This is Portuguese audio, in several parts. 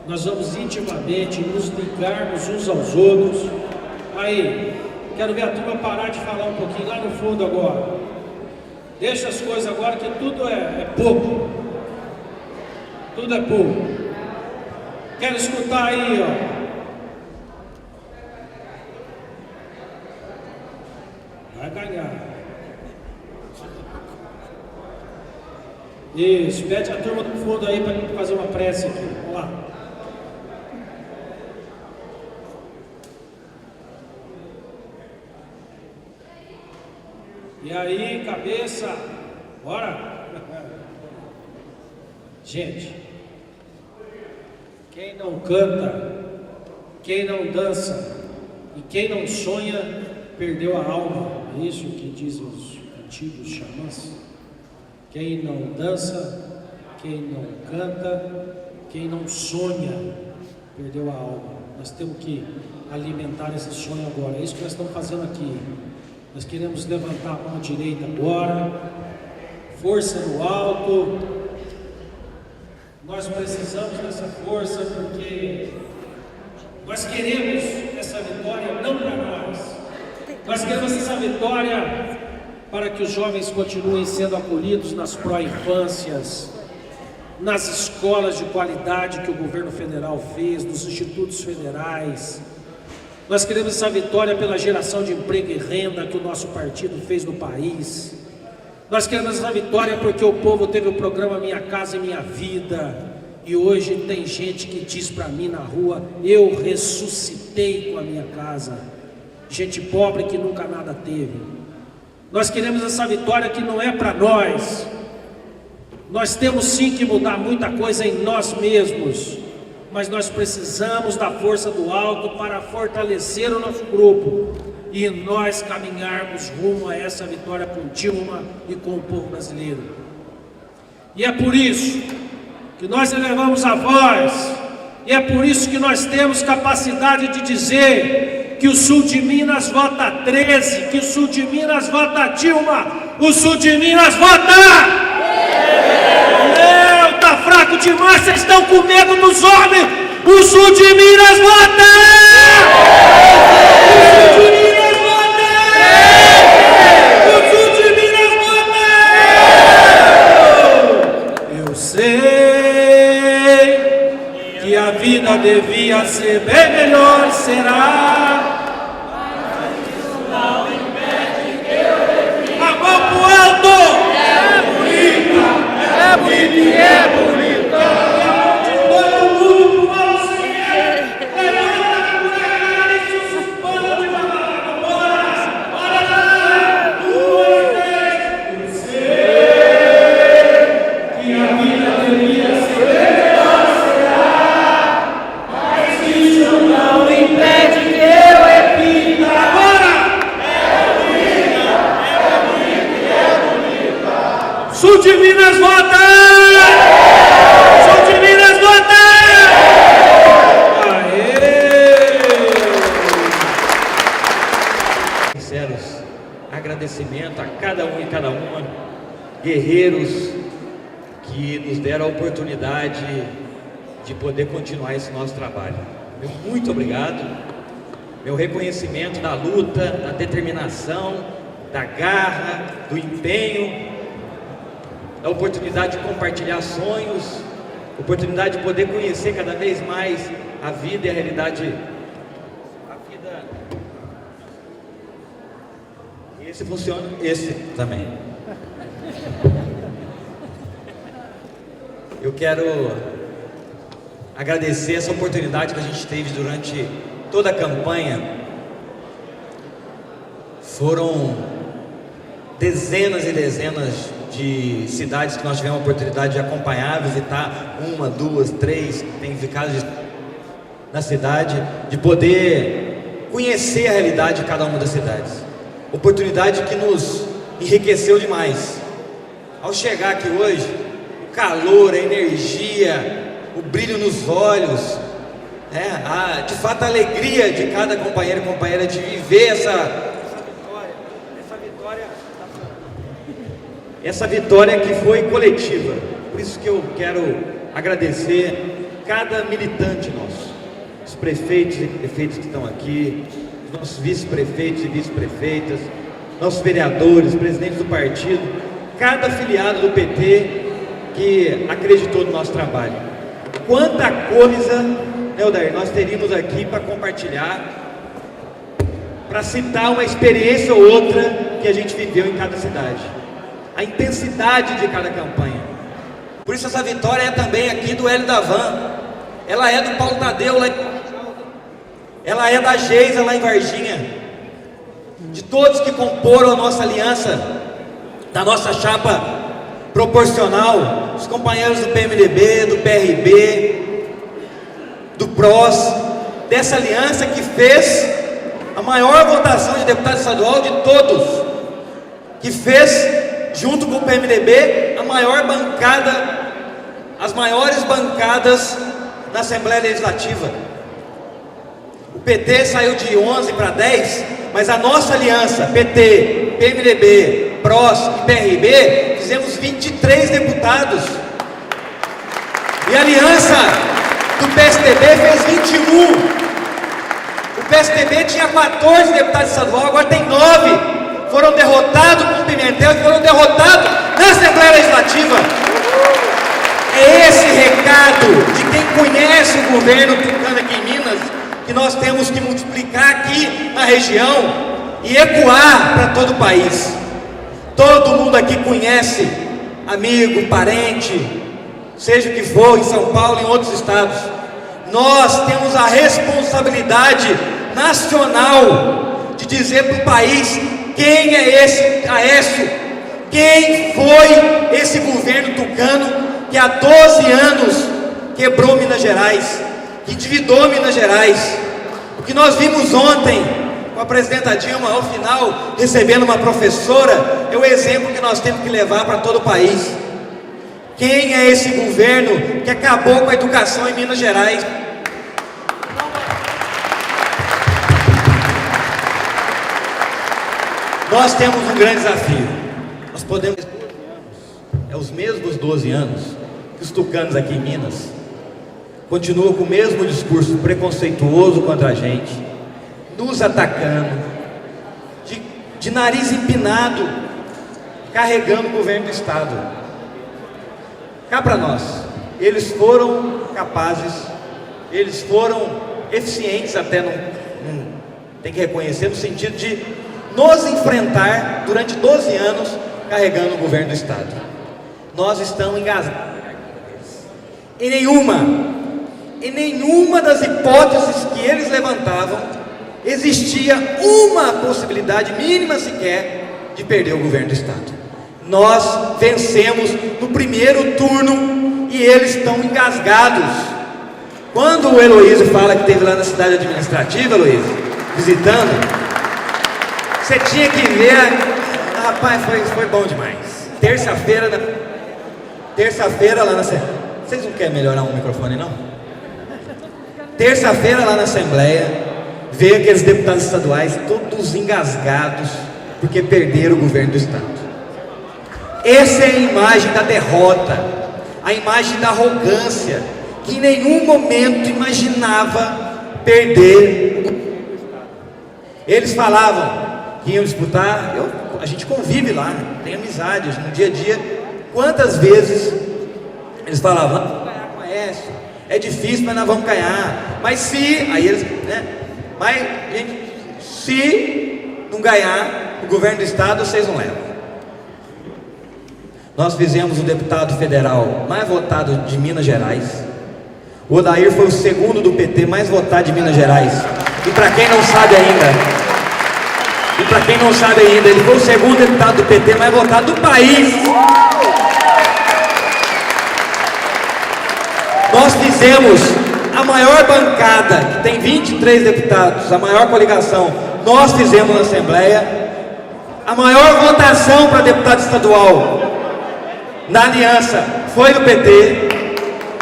nós vamos intimamente nos ligarmos uns aos outros. Aí, quero ver a turma parar de falar um pouquinho lá no fundo agora. Deixa as coisas agora que tudo é pouco. Tudo é pouco. Quero escutar aí, ó. Vai ganhar. Isso, pede a turma do fundo aí para a gente fazer uma prece aqui. Vamos lá. E aí, cabeça, bora? Gente, quem não canta, quem não dança e quem não sonha, perdeu a alma. É isso que dizem os antigos xamãs. Quem não dança, quem não canta, quem não sonha, perdeu a alma. Nós temos que alimentar esse sonho agora. É isso que nós estamos fazendo aqui. Nós queremos levantar a mão direita agora, força no alto. Nós precisamos dessa força porque nós queremos essa vitória não para nós. Nós queremos essa vitória para que os jovens continuem sendo acolhidos nas pró-infâncias, nas escolas de qualidade que o governo federal fez, nos institutos federais. Nós queremos essa vitória pela geração de emprego e renda que o nosso partido fez no país. Nós queremos essa vitória porque o povo teve o programa Minha Casa e Minha Vida. E hoje tem gente que diz para mim na rua: eu ressuscitei com a minha casa. Gente pobre que nunca nada teve. Nós queremos essa vitória que não é para nós. Nós temos sim que mudar muita coisa em nós mesmos. Mas nós precisamos da força do alto para fortalecer o nosso grupo e nós caminharmos rumo a essa vitória com Dilma e com o povo brasileiro. E é por isso que nós elevamos a voz, e é por isso que nós temos capacidade de dizer que o sul de Minas vota 13, que o sul de Minas vota Dilma, o sul de Minas vota! Tá fraco demais, vocês estão com medo dos homens. O sul de Minas vota! O sul de Minas vota! O sul de Minas vota! Eu sei que a vida devia ser bem melhor, será? Mas isso não impede que eu defina. A mão pro alto! É bonita! É bonita e é bonita! Sul de Minas vota! Sul de Minas vota! Aê! Sinceros agradecimento a cada um e cada uma, guerreiros que nos deram a oportunidade de poder continuar esse nosso trabalho. Meu muito obrigado, meu reconhecimento da luta, da determinação, da garra, do empenho, da oportunidade de compartilhar sonhos, oportunidade de poder conhecer cada vez mais a vida e a realidade. A vida. Esse funciona, esse também. Eu quero agradecer essa oportunidade que a gente teve durante toda a campanha. Foram dezenas e dezenas de cidades que nós tivemos a oportunidade de acompanhar, visitar, 1, 2, 3, tem ficado na cidade, de poder conhecer a realidade de cada uma das cidades. Oportunidade que nos enriqueceu demais. Ao chegar aqui hoje, o calor, a energia, o brilho nos olhos, de fato a alegria de cada companheiro e companheira de viver essa vitória que foi coletiva. Por isso que eu quero agradecer cada militante nosso, os prefeitos e prefeitas que estão aqui, os nossos vice-prefeitos e vice-prefeitas, nossos vereadores, presidentes do partido, cada afiliado do PT que acreditou no nosso trabalho. Quanta coisa, né, Odair, nós teríamos aqui para compartilhar, para citar uma experiência ou outra que a gente viveu em cada cidade, a intensidade de cada campanha. Por isso essa vitória é também aqui do Hélio da Van, ela é do Paulo Tadeu, ela é da Geisa lá em Varginha, de todos que comporam a nossa aliança, da nossa chapa proporcional, os companheiros do PMDB, do PRB, do PROS, dessa aliança que fez a maior votação de deputado estadual de todos, que fez, junto com o PMDB, a maior bancada, as maiores bancadas na Assembleia Legislativa. O PT saiu de 11 para 10, mas a nossa aliança, PT, PMDB, PROS e PRB, fizemos 23 deputados. E a aliança do PSDB fez 21. O PSDB tinha 14 deputados estaduais, agora tem 9. Foram derrotados com o Pimentel e foram derrotados na Assembleia Legislativa. É esse recado de quem conhece o governo tucano aqui em Minas, que nós temos que multiplicar aqui na região e ecoar para todo o país. Todo mundo aqui conhece, amigo, parente, seja o que for, em São Paulo e em outros estados. Nós temos a responsabilidade nacional de dizer para o país quem é esse Aécio, quem foi esse governo tucano que há 12 anos quebrou Minas Gerais, que endividou Minas Gerais. O que nós vimos ontem com a presidenta Dilma, ao final, recebendo uma professora, é o exemplo que nós temos que levar para todo o país. Quem é esse governo que acabou com a educação em Minas Gerais? Nós temos um grande desafio. Nós podemos... É os mesmos 12 anos que os tucanos aqui em Minas continuam com o mesmo discurso preconceituoso contra a gente, nos atacando, de nariz empinado, carregando o governo do estado. Cá para nós, eles foram capazes, eles foram eficientes até, tem que reconhecer, no sentido de nos enfrentar durante 12 anos carregando o governo do estado. Nós estamos engasgados. Em nenhuma das hipóteses que eles levantavam existia uma possibilidade mínima sequer de perder o governo do estado. Nós vencemos no primeiro turno e eles estão engasgados. Quando o Heloísio fala que esteve lá na cidade administrativa, Heloísio, visitando, você tinha que ver, rapaz, foi bom demais. Terça-feira lá na Assembleia. Vocês não querem melhorar um microfone, não? Terça-feira lá na Assembleia, veio aqueles deputados estaduais todos engasgados, porque perderam o governo do estado. Essa é a imagem da derrota, a imagem da arrogância, que em nenhum momento imaginava perder o governo do estado. Eles falavam que iam disputar, a gente convive lá, tem amizade no dia a dia. Quantas vezes eles falavam, vamos ganhar com a Aécio, é difícil, mas nós vamos ganhar. Mas se, aí eles, né? Mas, gente, se não ganhar o governo do estado, vocês não levam. Nós fizemos o deputado federal mais votado de Minas Gerais. O Odair foi o segundo do PT mais votado de Minas Gerais. E para quem não sabe ainda, ele foi o segundo deputado do PT mais votado do país. Nós fizemos a maior bancada, que tem 23 deputados, a maior coligação, nós fizemos na Assembleia, a maior votação para deputado estadual na aliança foi do PT,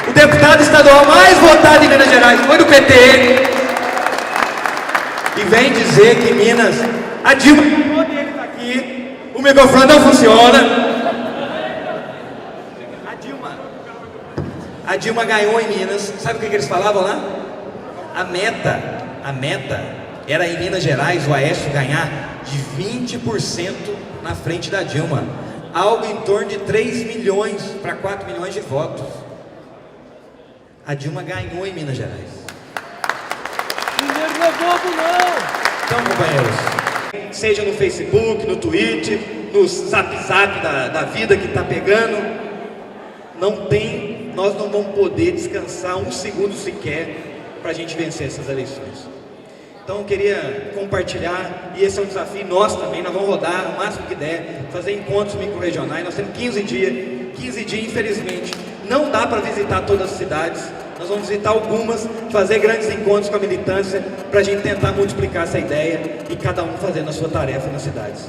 o deputado estadual mais votado em Minas Gerais foi do PT, e vem dizer que Minas, a Dilma, dele está aqui, o microfone não funciona. A A Dilma ganhou em Minas. Sabe o que eles falavam lá? A meta era em Minas Gerais o Aécio ganhar de 20% na frente da Dilma, algo em torno de 3 milhões para 4 milhões de votos. A Dilma ganhou em Minas Gerais. Mineiro não é bobo, não! Então, companheiros, seja no Facebook, no Twitter, no Zap da vida que está pegando, nós não vamos poder descansar um segundo sequer para a gente vencer essas eleições. Então eu queria compartilhar, e esse é um desafio nosso também. Nós vamos rodar o máximo que der, fazer encontros micro-regionais. Nós temos 15 dias, infelizmente não dá para visitar todas as cidades. Nós vamos visitar algumas, fazer grandes encontros com a militância, para a gente tentar multiplicar essa ideia e cada um fazendo a sua tarefa nas cidades.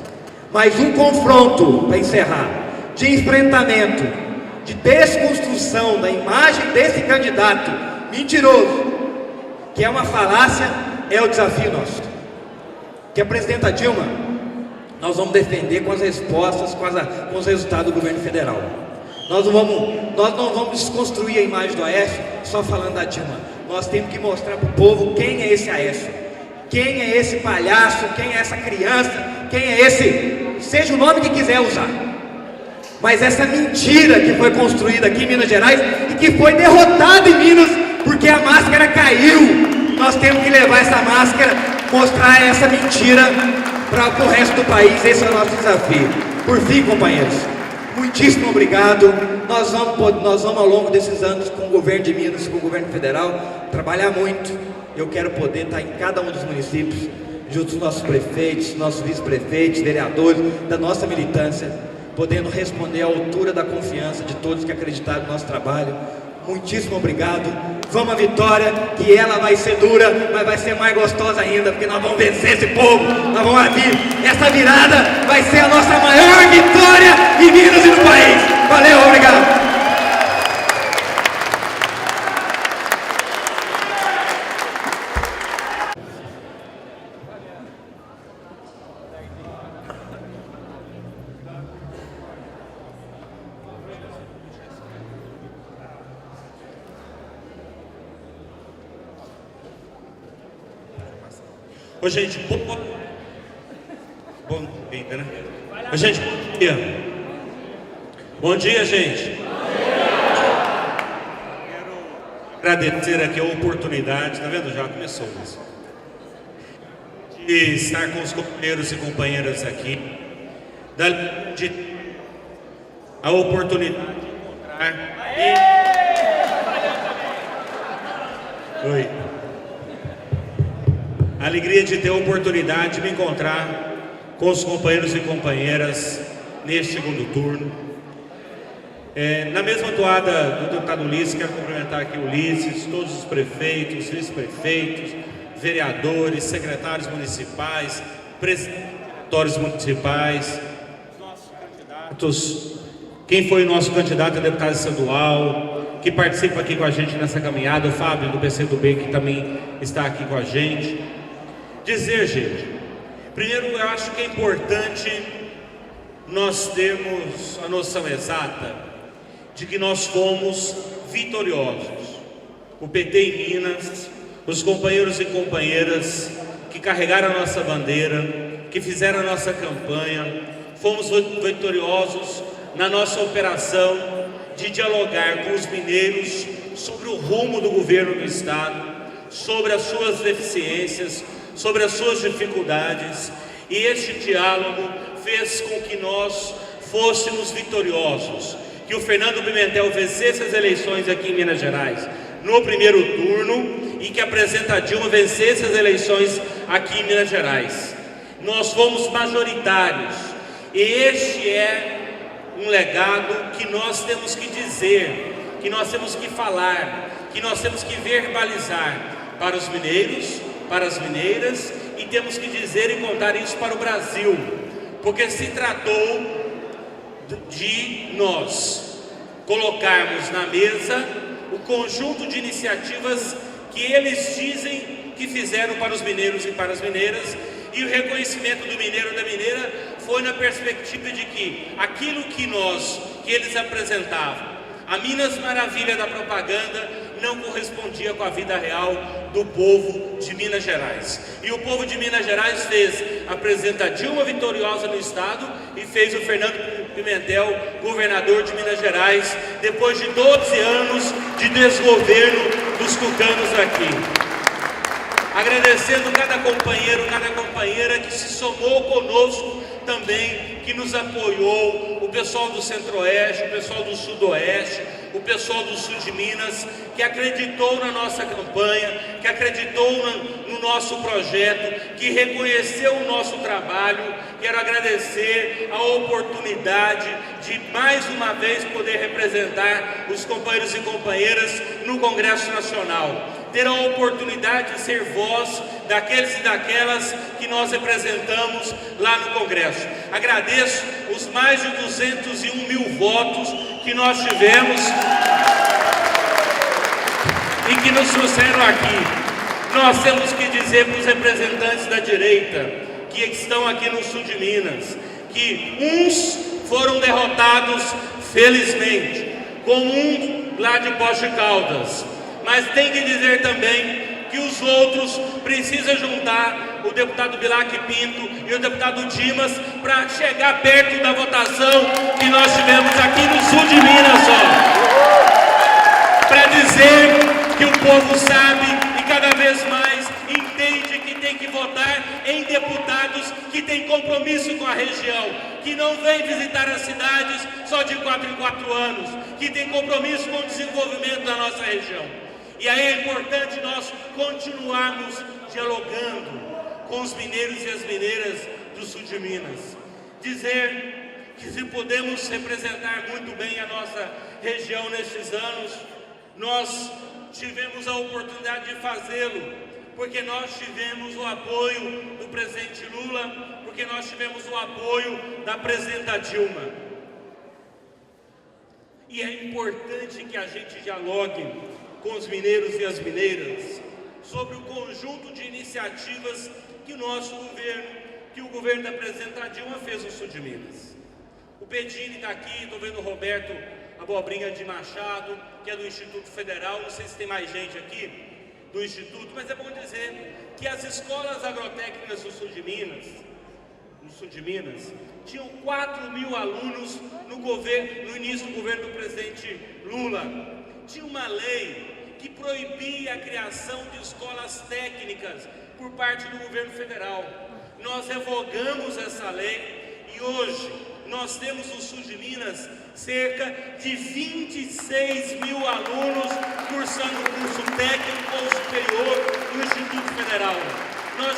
Mas um confronto, para encerrar, de enfrentamento, de desconstrução da imagem desse candidato mentiroso, que é uma falácia, é o desafio nosso. Que a presidenta Dilma, nós vamos defender com as respostas, com os resultados do governo federal. Nós não vamos desconstruir a imagem do Aécio só falando da Dilma. Nós temos que mostrar para o povo quem é esse Aécio, quem é esse palhaço, quem é essa criança, quem é esse, seja o nome que quiser usar. Mas essa mentira que foi construída aqui em Minas Gerais e que foi derrotada em Minas porque a máscara caiu. Nós temos que levar essa máscara, mostrar essa mentira para o resto do país. Esse é o nosso desafio. Por fim, companheiros, muitíssimo obrigado. Nós vamos ao longo desses anos com o governo de Minas, com o governo federal, trabalhar muito. Eu quero poder estar em cada um dos municípios, junto aos nossos prefeitos, nossos vice-prefeitos, vereadores, da nossa militância, podendo responder à altura da confiança de todos que acreditaram no nosso trabalho. Muitíssimo obrigado. Vamos à vitória, que ela vai ser dura, mas vai ser mais gostosa ainda, porque nós vamos vencer esse povo, nós vamos abrir. Essa virada vai ser a nossa maior vitória em Minas e no país. Valeu, obrigado. Ô gente, bom dia, né? Ô gente, bom dia. Bom dia, gente. Quero agradecer aqui a oportunidade, tá vendo? Já começou isso. De estar com os companheiros e companheiras aqui, de a oportunidade de encontrar. Oi. A alegria de ter a oportunidade de me encontrar com os companheiros e companheiras neste segundo turno. Na mesma toada do deputado Ulisses, quero cumprimentar aqui o Ulisses, todos os prefeitos, vice-prefeitos, vereadores, secretários municipais, presidentes municipais, nossos candidatos, quem foi o nosso candidato a deputado estadual, que participa aqui com a gente nessa caminhada, o Fábio do PCdoB, que também está aqui com a gente. Dizer, gente, primeiro eu acho que é importante nós termos a noção exata de que nós fomos vitoriosos. O PT em Minas, os companheiros e companheiras que carregaram a nossa bandeira, que fizeram a nossa campanha, fomos vitoriosos na nossa operação de dialogar com os mineiros sobre o rumo do governo do estado, sobre as suas deficiências, sobre as suas dificuldades, e este diálogo fez com que nós fôssemos vitoriosos, que o Fernando Pimentel vencesse as eleições aqui em Minas Gerais no primeiro turno e que a presidenta Dilma vencesse as eleições aqui em Minas Gerais. Nós fomos majoritários, e este é um legado que nós temos que dizer, que nós temos que falar, que nós temos que verbalizar para os mineiros, para as mineiras, e temos que dizer e contar isso para o Brasil, porque se tratou de nós colocarmos na mesa o conjunto de iniciativas que eles dizem que fizeram para os mineiros e para as mineiras, e o reconhecimento do mineiro e da mineira foi na perspectiva de que aquilo que eles apresentavam, A Minas Maravilha da propaganda não correspondia com a vida real do povo de Minas Gerais. E o povo de Minas Gerais fez a presidenta Dilma vitoriosa no estado e fez o Fernando Pimentel governador de Minas Gerais, depois de 12 anos de desgoverno dos tucanos aqui. Agradecendo cada companheiro, cada companheira que se somou conosco também, que nos apoiou, o pessoal do Centro-Oeste, o pessoal do Sudoeste, o pessoal do Sul de Minas, que acreditou na nossa campanha, que acreditou no nosso projeto, que reconheceu o nosso trabalho. Quero agradecer a oportunidade de mais uma vez poder representar os companheiros e companheiras no Congresso Nacional. Ter a oportunidade de ser voz daqueles e daquelas que nós representamos lá no Congresso. Agradeço os mais de 201 mil votos que nós tivemos e que nos trouxeram aqui. Nós temos que dizer para os representantes da direita que estão aqui no sul de Minas, que uns foram derrotados felizmente, como um lá de Poços de Caldas, mas tem que dizer também que os outros precisam juntar o deputado Bilac Pinto e o deputado Dimas para chegar perto da votação que nós tivemos aqui no sul de Minas, para dizer que o povo sabe e cada vez mais entende que tem que votar em deputados que têm compromisso com a região, que não vem visitar as cidades só de 4 em 4 anos, que tem compromisso com o desenvolvimento da nossa região. E aí é importante nós continuarmos dialogando com os mineiros e as mineiras do sul de Minas. Dizer que se podemos representar muito bem a nossa região nestes anos, nós tivemos a oportunidade de fazê-lo, porque nós tivemos o apoio do presidente Lula, porque nós tivemos o apoio da presidenta Dilma. E é importante que a gente dialogue com os mineiros e as mineiras sobre o conjunto de iniciativas que o nosso governo, que o governo da presidenta Dilma fez no sul de Minas. O Pedini está aqui, estou vendo o Roberto Abobrinha de Machado, que é do Instituto Federal, não sei se tem mais gente aqui do Instituto, mas é bom dizer que as escolas agrotécnicas do sul de Minas, tinham 4 mil alunos no início do governo do presidente Lula. Tinha uma lei que proibia a criação de escolas técnicas por parte do governo federal. Nós revogamos essa lei e hoje nós temos no sul de Minas cerca de 26 mil alunos cursando curso técnico ou superior no Instituto Federal. Nós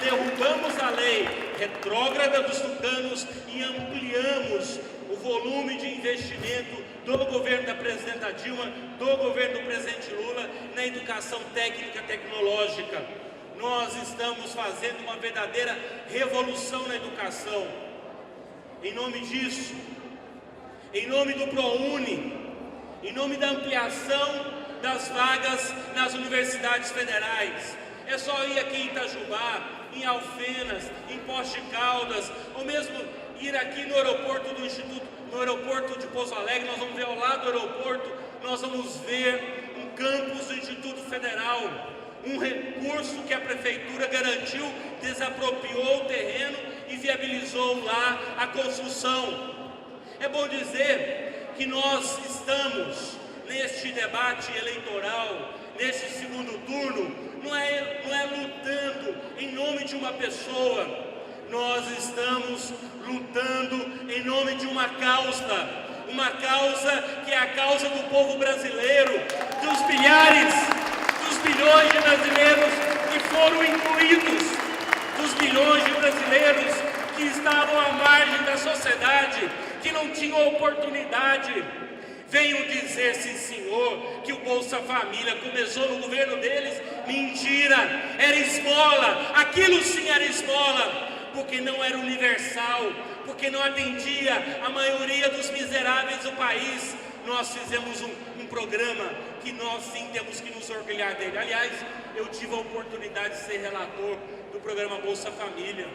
derrubamos a lei retrógrada dos tucanos e ampliamos o volume de investimento do governo da presidenta Dilma, do governo do presidente Lula na educação técnica e tecnológica. Nós estamos fazendo uma verdadeira revolução na educação. Em nome disso, em nome do ProUni, em nome da ampliação das vagas nas universidades federais, é só ir aqui em Itajubá, em Alfenas, em Poços de Caldas, ou mesmo ir aqui no aeroporto do Instituto, no aeroporto de Pouso Alegre. Nós vamos ver ao lado do aeroporto, nós vamos ver um campus do Instituto Federal, um recurso que a prefeitura garantiu, desapropriou o terreno e viabilizou lá a construção. É bom dizer que nós estamos neste debate eleitoral, neste segundo turno, não é lutando em nome de uma pessoa, nós estamos lutando em nome de uma causa que é a causa do povo brasileiro, dos milhares, dos bilhões de brasileiros que foram incluídos, dos bilhões de brasileiros que estavam à margem da sociedade, que não tinham oportunidade. Venham dizer, sim senhor, que o Bolsa Família começou no governo deles. Mentira, era esmola, aquilo sim era esmola, porque não era universal, porque não atendia a maioria dos miseráveis do país. Nós fizemos um programa que nós sim temos que nos orgulhar dele. Aliás, eu tive a oportunidade de ser relator do programa Bolsa Família.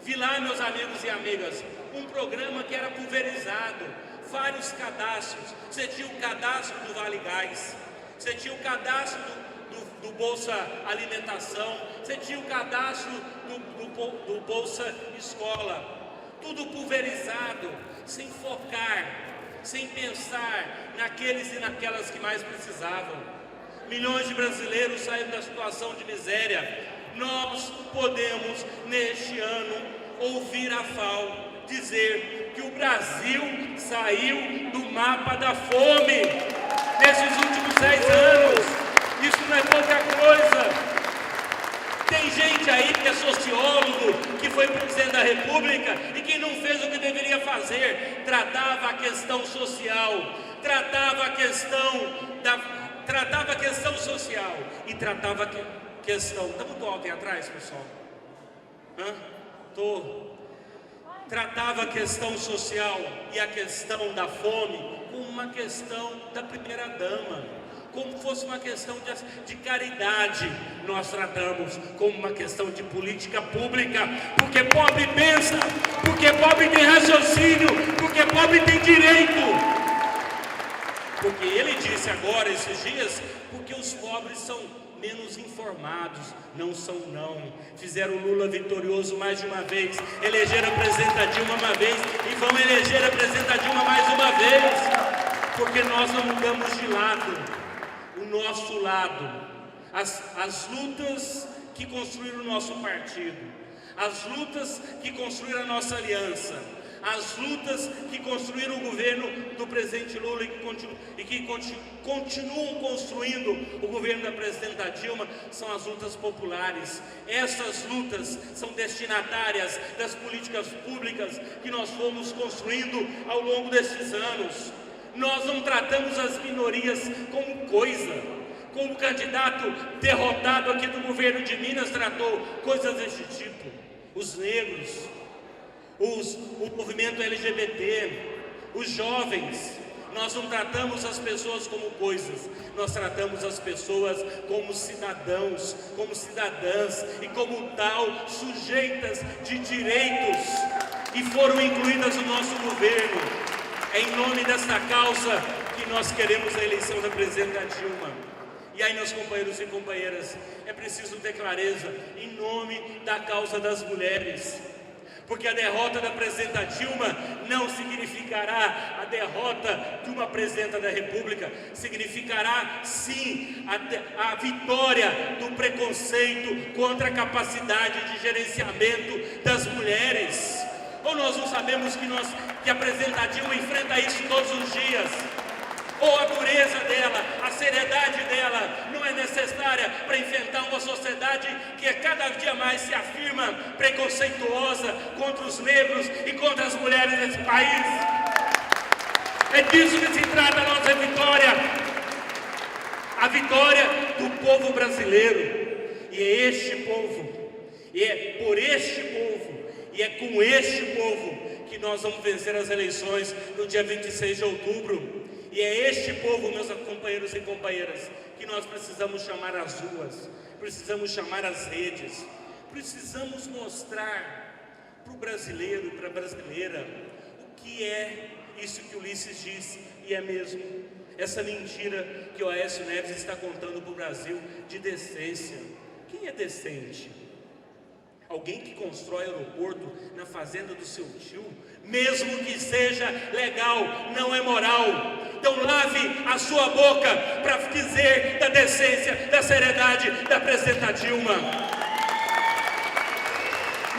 Vi lá, meus amigos e amigas, um programa que era pulverizado. vários cadastros. Você tinha o cadastro do Vale Gás, você tinha o cadastro do Bolsa Alimentação, você tinha o cadastro do Bolsa Escola. Tudo pulverizado, sem focar, sem pensar naqueles e naquelas que mais precisavam. Milhões de brasileiros saíram da situação de miséria. Nós podemos, neste ano, ouvir a FAO dizer que o Brasil saiu do mapa da fome nesses últimos 10 anos. Isso não é pouca coisa. Tem gente aí que é sociólogo, que foi presidente da República e que não fez o que deveria fazer. Tratava a questão social, tratava a questão social e tratava a questão... Está muito alto aí atrás, pessoal? Tratava a questão social e a questão da fome como uma questão da primeira-dama. Como fosse uma questão de caridade, nós tratamos como uma questão de política pública, porque pobre pensa, porque pobre tem raciocínio, porque pobre tem direito. Porque ele disse agora, esses dias, porque os pobres são menos informados. Não são não. Fizeram Lula vitorioso mais de uma vez, elegeram a presidenta Dilma uma vez e vão eleger a presidenta Dilma mais uma vez, porque nós não mudamos de lado. O nosso lado, as lutas que construíram o nosso partido, as lutas que construíram a nossa aliança, as lutas que construíram o governo do presidente Lula e que continuam construindo o governo da presidenta Dilma, são as lutas populares. Essas lutas são destinatárias das políticas públicas que nós fomos construindo ao longo desses anos. Nós não tratamos as minorias como coisa, como o candidato derrotado aqui do governo de Minas tratou coisas desse tipo. Os negros, o movimento LGBT, os jovens. Nós não tratamos as pessoas como coisas, nós tratamos as pessoas como cidadãos, como cidadãs e como tal, sujeitas de direitos, e foram incluídas no nosso governo. É em nome desta causa que nós queremos a eleição da presidenta Dilma. E aí, meus companheiros e companheiras, é preciso ter clareza em nome da causa das mulheres. Porque a derrota da presidenta Dilma não significará a derrota de uma presidenta da República. Significará, sim, a vitória do preconceito contra a capacidade de gerenciamento das mulheres. Ou nós não sabemos que a presidenta Dilma enfrenta isso todos os dias? Ou a dureza dela, a seriedade dela não é necessária para enfrentar uma sociedade que cada dia mais se afirma preconceituosa contra os negros e contra as mulheres desse país? É disso que se trata a nossa vitória, a vitória do povo brasileiro. E é este povo, e é por este povo, e é com este povo que nós vamos vencer as eleições no dia 26 de outubro. E é este povo, meus companheiros e companheiras, que nós precisamos chamar às ruas, precisamos chamar às redes, precisamos mostrar para o brasileiro e para a brasileira o que é isso que Ulisses disse, e é mesmo essa mentira que o Aécio Neves está contando para o Brasil de decência. Quem é decente? Alguém que constrói aeroporto na fazenda do seu tio, mesmo que seja legal, não é moral. Então lave a sua boca para dizer da decência, da seriedade da presidenta Dilma.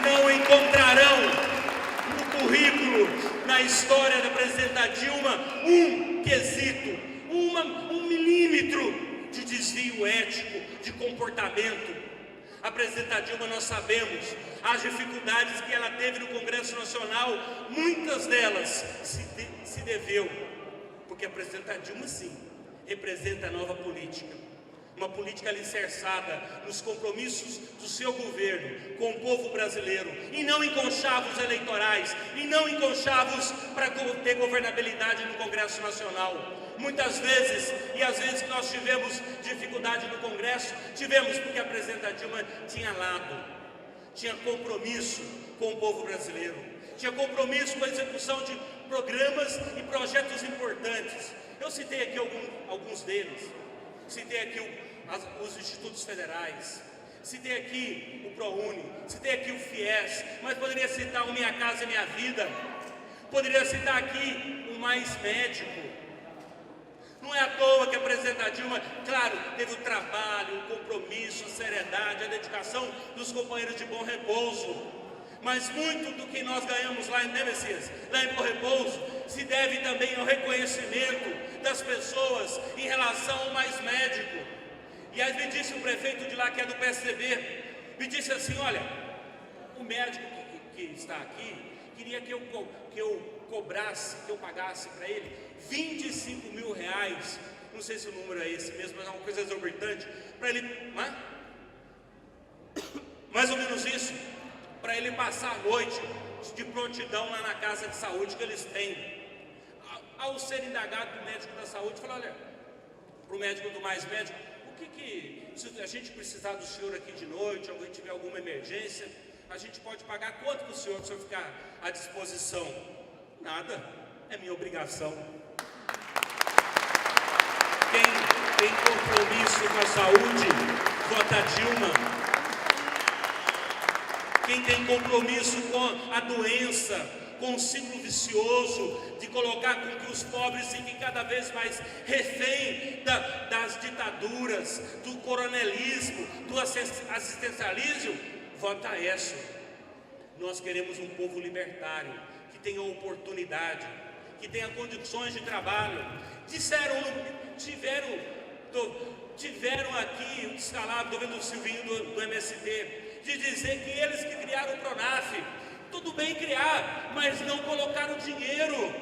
Não encontrarão no currículo, na história da presidenta Dilma, um quesito, um milímetro de desvio ético, de comportamento. A presidenta Dilma, nós sabemos as dificuldades que ela teve no Congresso Nacional, muitas delas se deveu, porque a presidenta Dilma, sim, representa a nova política, uma política alicerçada nos compromissos do seu governo com o povo brasileiro, e não em conchavos eleitorais, e não em conchavos para ter governabilidade no Congresso Nacional. Muitas vezes, e às vezes que nós tivemos dificuldade no Congresso, tivemos porque a presidenta Dilma tinha lado, tinha compromisso com o povo brasileiro, tinha compromisso com a execução de programas e projetos importantes. Eu citei aqui alguns deles, citei aqui os institutos federais, citei aqui o ProUni, citei aqui o FIES, mas poderia citar o Minha Casa e Minha Vida, poderia citar aqui o Mais Médico. Não é à toa que a presidenta Dilma, claro, teve o trabalho, o compromisso, a seriedade, a dedicação dos companheiros de Bom Repouso. Mas muito do que nós ganhamos lá em Messias, lá em Bom Repouso, se deve também ao reconhecimento das pessoas em relação ao Mais Médico. E aí me disse o prefeito de lá, que é do PSDB, me disse assim: olha, o médico que está aqui queria que eu cobrasse, que eu pagasse para ele 25 mil reais, não sei se o número é esse mesmo, mas é uma coisa exorbitante, para ele, mais ou menos isso, para ele passar a noite de prontidão lá na casa de saúde que eles têm. Ao ser indagado do médico da saúde, falou: olha, para o médico do Mais Médico, se a gente precisar do senhor aqui de noite, alguém tiver alguma emergência, a gente pode pagar quanto para o senhor ficar à disposição? Nada, é minha obrigação. Quem tem compromisso com a saúde, vota Dilma. Quem tem compromisso com a doença, com o ciclo vicioso de colocar com que os pobres fiquem cada vez mais refém das ditaduras, do coronelismo, do assistencialismo, vota Aécio. Nós queremos um povo libertário, que tenha oportunidade, que tenha condições de trabalho. Tiveram aqui um descalabro, estou vendo o Silvinho do MST, de dizer que eles que criaram o Pronaf. Tudo bem criar, mas não colocaram dinheiro.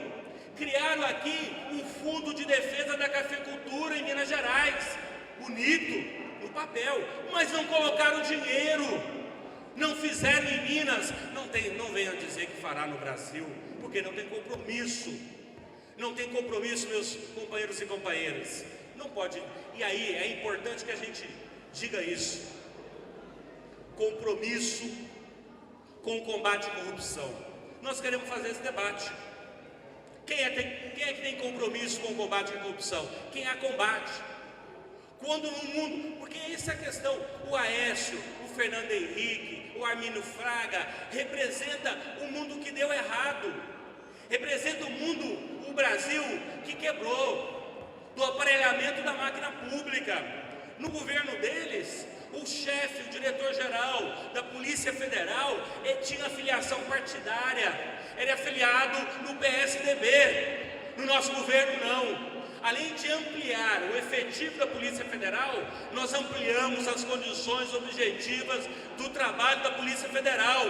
Criaram aqui um fundo de defesa da cafeicultura em Minas Gerais, bonito no papel, mas não colocaram dinheiro. Não fizeram em Minas, não venham dizer que fará no Brasil, porque não tem compromisso. Não tem compromisso, meus companheiros e companheiras. Não pode. E aí é importante que a gente diga isso. Compromisso com o combate à corrupção. Nós queremos fazer esse debate. Quem é que tem compromisso com o combate à corrupção? Quem a combate? Quando no mundo, porque essa é a questão, o Aécio, o Fernando Henrique, o Armínio Fraga, representa o mundo que deu errado, representa o mundo, o Brasil que quebrou, do aparelhamento da máquina pública. No governo deles, o chefe, o diretor-geral da Polícia Federal, tinha afiliação partidária, era afiliado no PSDB. No nosso governo não. Além de ampliar o efetivo da Polícia Federal, nós ampliamos as condições objetivas do trabalho da Polícia Federal.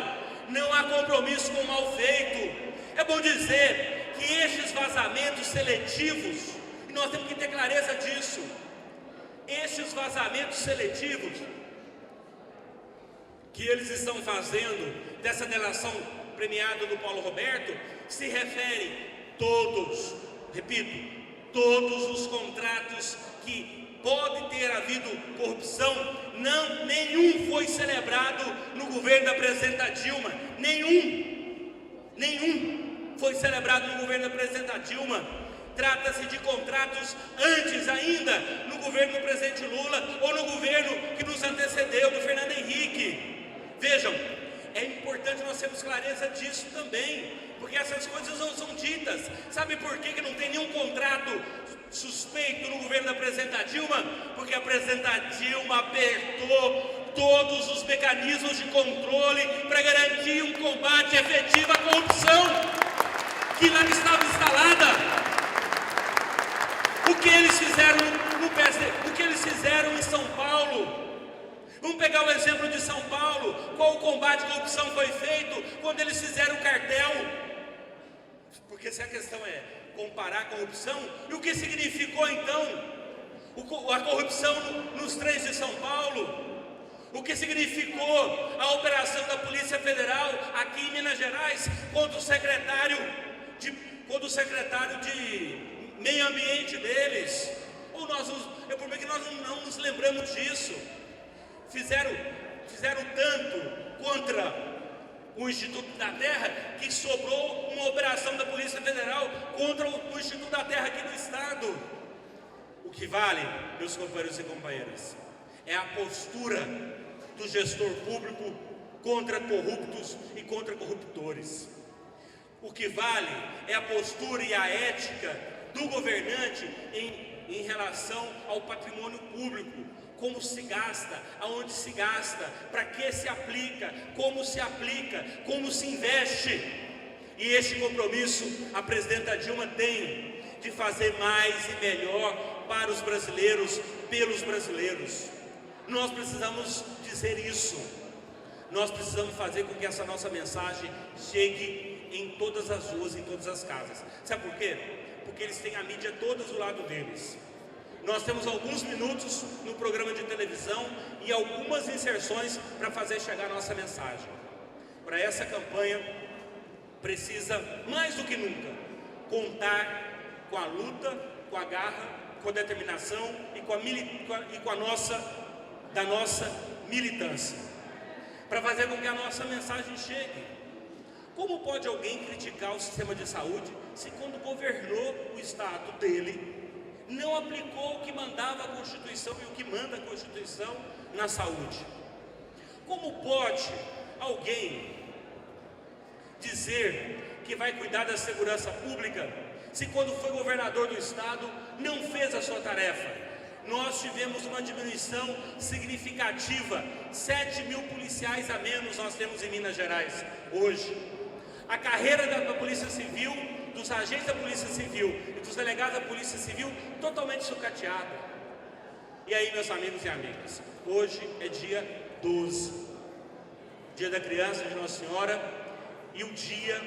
Não há compromisso com o mal feito. É bom dizer que estes vazamentos seletivos, e nós temos que ter clareza disso, estes vazamentos seletivos que eles estão fazendo dessa delação premiada do Paulo Roberto, se referem todos, repito, todos os contratos que pode ter havido corrupção, nenhum foi celebrado no governo da presidenta Dilma, nenhum foi celebrado no governo da presidenta Dilma. Trata-se de contratos antes ainda, no governo do presidente Lula, ou no governo que nos antecedeu, do Fernando Henrique. Vejam, é importante nós termos clareza disso também, porque essas coisas não são ditas. Sabe por que não tem nenhum contrato suspeito no governo da presidenta Dilma? Porque a presidenta Dilma apertou todos os mecanismos de controle para garantir um combate efetivo à corrupção que lá estava instalada. O que eles fizeram no PSD, o que eles fizeram em São Paulo? Vamos pegar o exemplo de São Paulo. Qual o combate à corrupção foi feito quando eles fizeram o cartel? Porque se a questão é comparar a corrupção, e o que significou então a corrupção nos trens de São Paulo? O que significou a operação da Polícia Federal aqui em Minas Gerais contra o secretário de meio ambiente deles? Ou é por que nós não nos lembramos disso? Fizeram tanto contra o Instituto da Terra, que sobrou uma operação da Polícia Federal contra o Instituto da Terra aqui no estado. O que vale, meus companheiros e companheiras, é a postura do gestor público contra corruptos e contra corruptores. O que vale é a postura e a ética do governante em relação ao patrimônio público. Como se gasta, aonde se gasta, para que se aplica, como se investe. E este compromisso a presidenta Dilma tem de fazer mais e melhor para os brasileiros, pelos brasileiros. Nós precisamos dizer isso. Nós precisamos fazer com que essa nossa mensagem chegue em todas as ruas, em todas as casas. Sabe por quê? Porque eles têm a mídia toda do lado deles. Nós temos alguns minutos no programa de televisão e algumas inserções para fazer chegar a nossa mensagem. Para essa campanha, precisa, mais do que nunca, contar com a luta, com a garra, com a determinação e com a nossa militância, para fazer com que a nossa mensagem chegue. Como pode alguém criticar o sistema de saúde se quando governou o estado dele, não aplicou o que mandava a Constituição e o que manda a Constituição na saúde? Como pode alguém dizer que vai cuidar da segurança pública se quando foi governador do estado não fez a sua tarefa? Nós tivemos uma diminuição significativa, 7.000 policiais a menos nós temos em Minas Gerais hoje. A carreira da Polícia Civil, dos agentes da Polícia Civil e dos delegados da Polícia Civil totalmente sucateada. E aí, meus amigos e amigas, hoje é dia 12, dia da criança de Nossa Senhora e o dia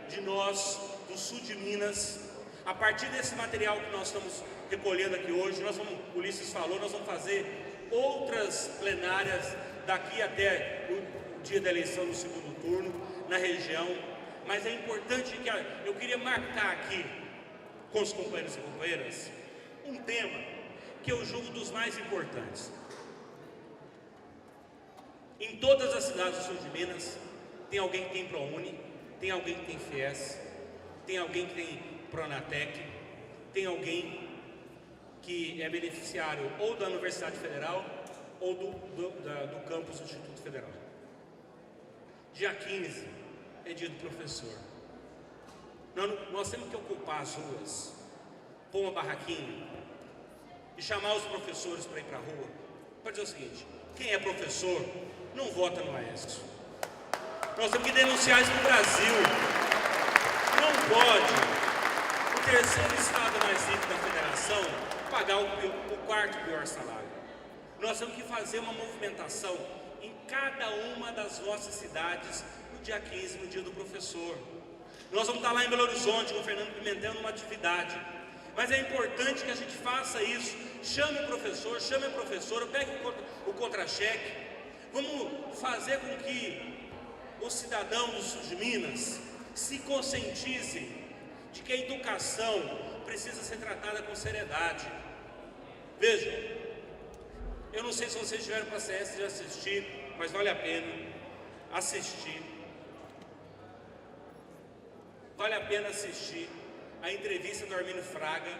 de nós do sul de Minas. A partir desse material que nós estamos recolhendo aqui hoje, o Ulisses falou, nós vamos fazer outras plenárias daqui até o dia da eleição no segundo turno na região. Mas é importante que eu queria marcar aqui com os companheiros e companheiras um tema que eu julgo dos mais importantes. Em todas as cidades do sul de Minas tem alguém que tem ProUni, tem alguém que tem FIES, tem alguém que tem Pronatec, tem alguém que é beneficiário ou da Universidade Federal ou do campus do Instituto Federal. Dia 15 é dia do professor. Nós temos que ocupar as ruas, pôr uma barraquinha e chamar os professores para ir para a rua para dizer o seguinte: quem é professor não vota no Aécio. Nós temos que denunciar isso no Brasil. Não pode o terceiro estado mais rico da federação pagar o quarto pior salário. Nós temos que fazer uma movimentação em cada uma das nossas cidades no dia 15, no dia do professor. Nós vamos estar lá em Belo Horizonte com o Fernando Pimentel numa atividade, mas é importante que a gente faça isso. Chame o professor, chame a professora, pegue o contra-cheque. Vamos fazer com que o cidadão do sul de Minas se conscientize de que a educação precisa ser tratada com seriedade. Veja, eu não sei se vocês tiveram paciência de assistir, mas vale a pena assistir. Vale a pena assistir a entrevista do Armínio Fraga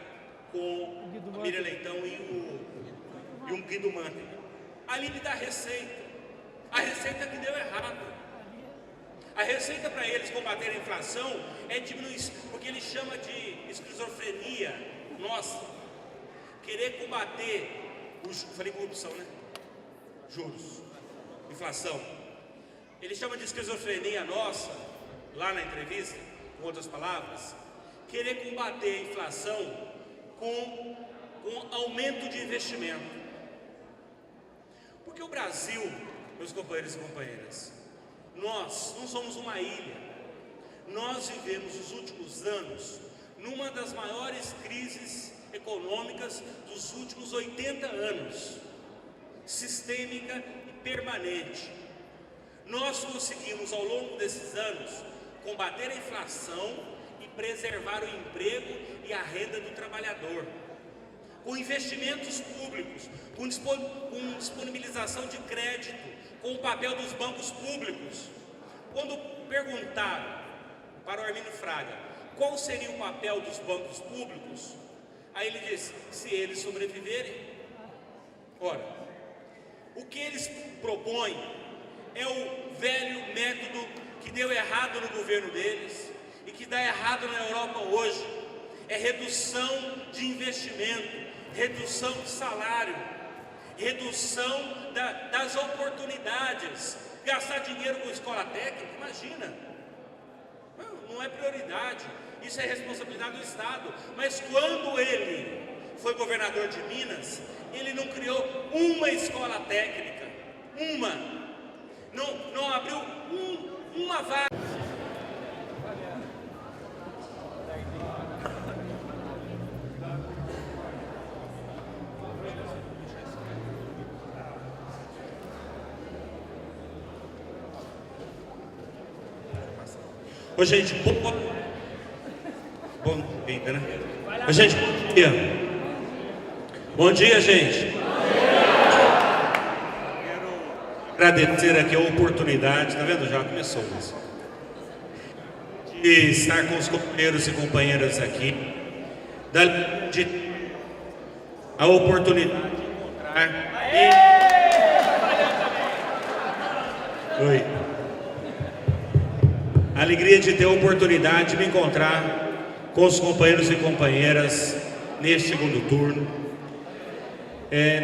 com a Miriam Leitão e o Guido Mantega. Ali ele dá a receita. A receita que deu errado. A receita para eles combater a inflação é diminuir, porque ele chama de esquizofrenia. Nossa, querer combater falei corrupção, né? Juros, inflação. Ele chama de esquizofrenia nossa, lá na entrevista, com outras palavras, querer combater a inflação com aumento de investimento. Porque o Brasil, meus companheiros e companheiras, nós não somos uma ilha. Nós vivemos os últimos anos numa das maiores crises econômicas dos últimos 80 anos, sistêmica e permanente. Nós conseguimos ao longo desses anos combater a inflação e preservar o emprego e a renda do trabalhador, com investimentos públicos, com disponibilização de crédito, com o papel dos bancos públicos. Quando perguntaram para o Armínio Fraga qual seria o papel dos bancos públicos, aí ele disse: se eles sobreviverem. Ora, o que eles propõem é o velho método que deu errado no governo deles e que dá errado na Europa hoje. É redução de investimento, redução de salário, redução das oportunidades. Gastar dinheiro com escola técnica, imagina, não é prioridade, isso é responsabilidade do Estado. Mas quando ele foi governador de Minas, ele não criou uma escola técnica, não abriu uma vaga. Ô gente, bom dia, né? Ô gente, bom dia. Bom dia, gente. Quero agradecer aqui a oportunidade, tá vendo? Já começou isso. De estar com os companheiros e companheiras aqui, de a oportunidade de encontrar. Oi. A alegria de ter a oportunidade de me encontrar com os companheiros e companheiras neste segundo turno.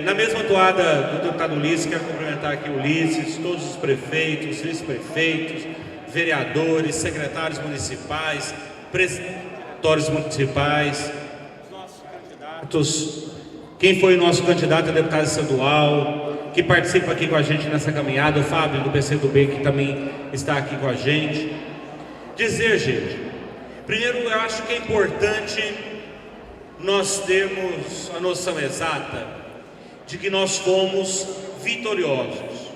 Na mesma toada do deputado Ulisses, quero cumprimentar aqui o Ulisses, todos os prefeitos, vice-prefeitos, vereadores, secretários municipais, presidentes municipais, os nossos candidatos, quem foi o nosso candidato a deputado estadual, que participa aqui com a gente nessa caminhada, o Fábio do PCdoB, que também está aqui com a gente. Dizer, gente, primeiro eu acho que é importante nós termos a noção exata de que nós fomos vitoriosos.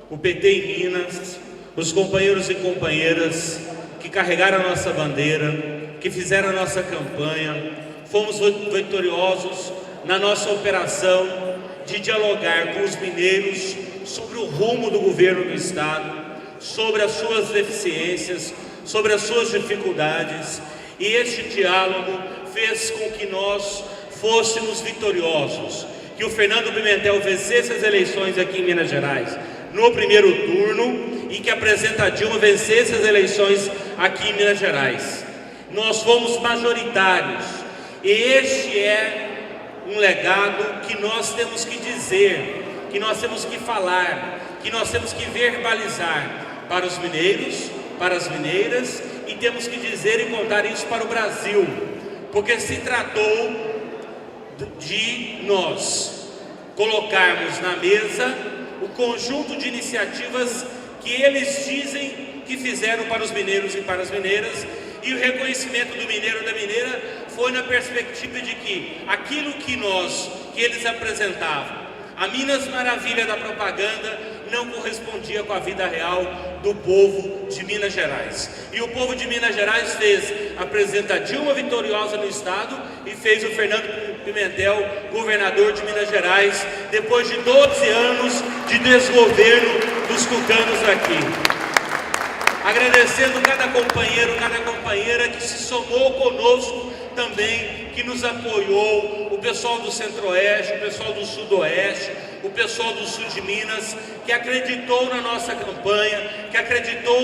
O PT em Minas, os companheiros e companheiras que carregaram a nossa bandeira, que fizeram a nossa campanha, fomos vitoriosos na nossa operação de dialogar com os mineiros sobre o rumo do governo do Estado, sobre as suas deficiências, sobre as suas dificuldades, e este diálogo fez com que nós fôssemos vitoriosos, que o Fernando Pimentel vencesse as eleições aqui em Minas Gerais no primeiro turno e que a Presidenta Dilma vencesse as eleições aqui em Minas Gerais. Nós fomos majoritários e este é um legado que nós temos que dizer, que nós temos que falar, que nós temos que verbalizar para os mineiros, para as mineiras, e temos que dizer e contar isso para o Brasil, porque se tratou de nós colocarmos na mesa o conjunto de iniciativas que eles dizem que fizeram para os mineiros e para as mineiras, e o reconhecimento do mineiro e da mineira foi na perspectiva de que aquilo que eles apresentavam, a Minas Maravilha da propaganda, não correspondia com a vida real do povo de Minas Gerais. E o povo de Minas Gerais fez a Presidenta Dilma vitoriosa no Estado e fez o Fernando Pimentel governador de Minas Gerais, depois de 12 anos de desgoverno dos tucanos aqui. Agradecendo cada companheiro, cada companheira que se somou conosco também, que nos apoiou, o pessoal do Centro-Oeste, o pessoal do Sudoeste, o pessoal do Sul de Minas, que acreditou na nossa campanha, que acreditou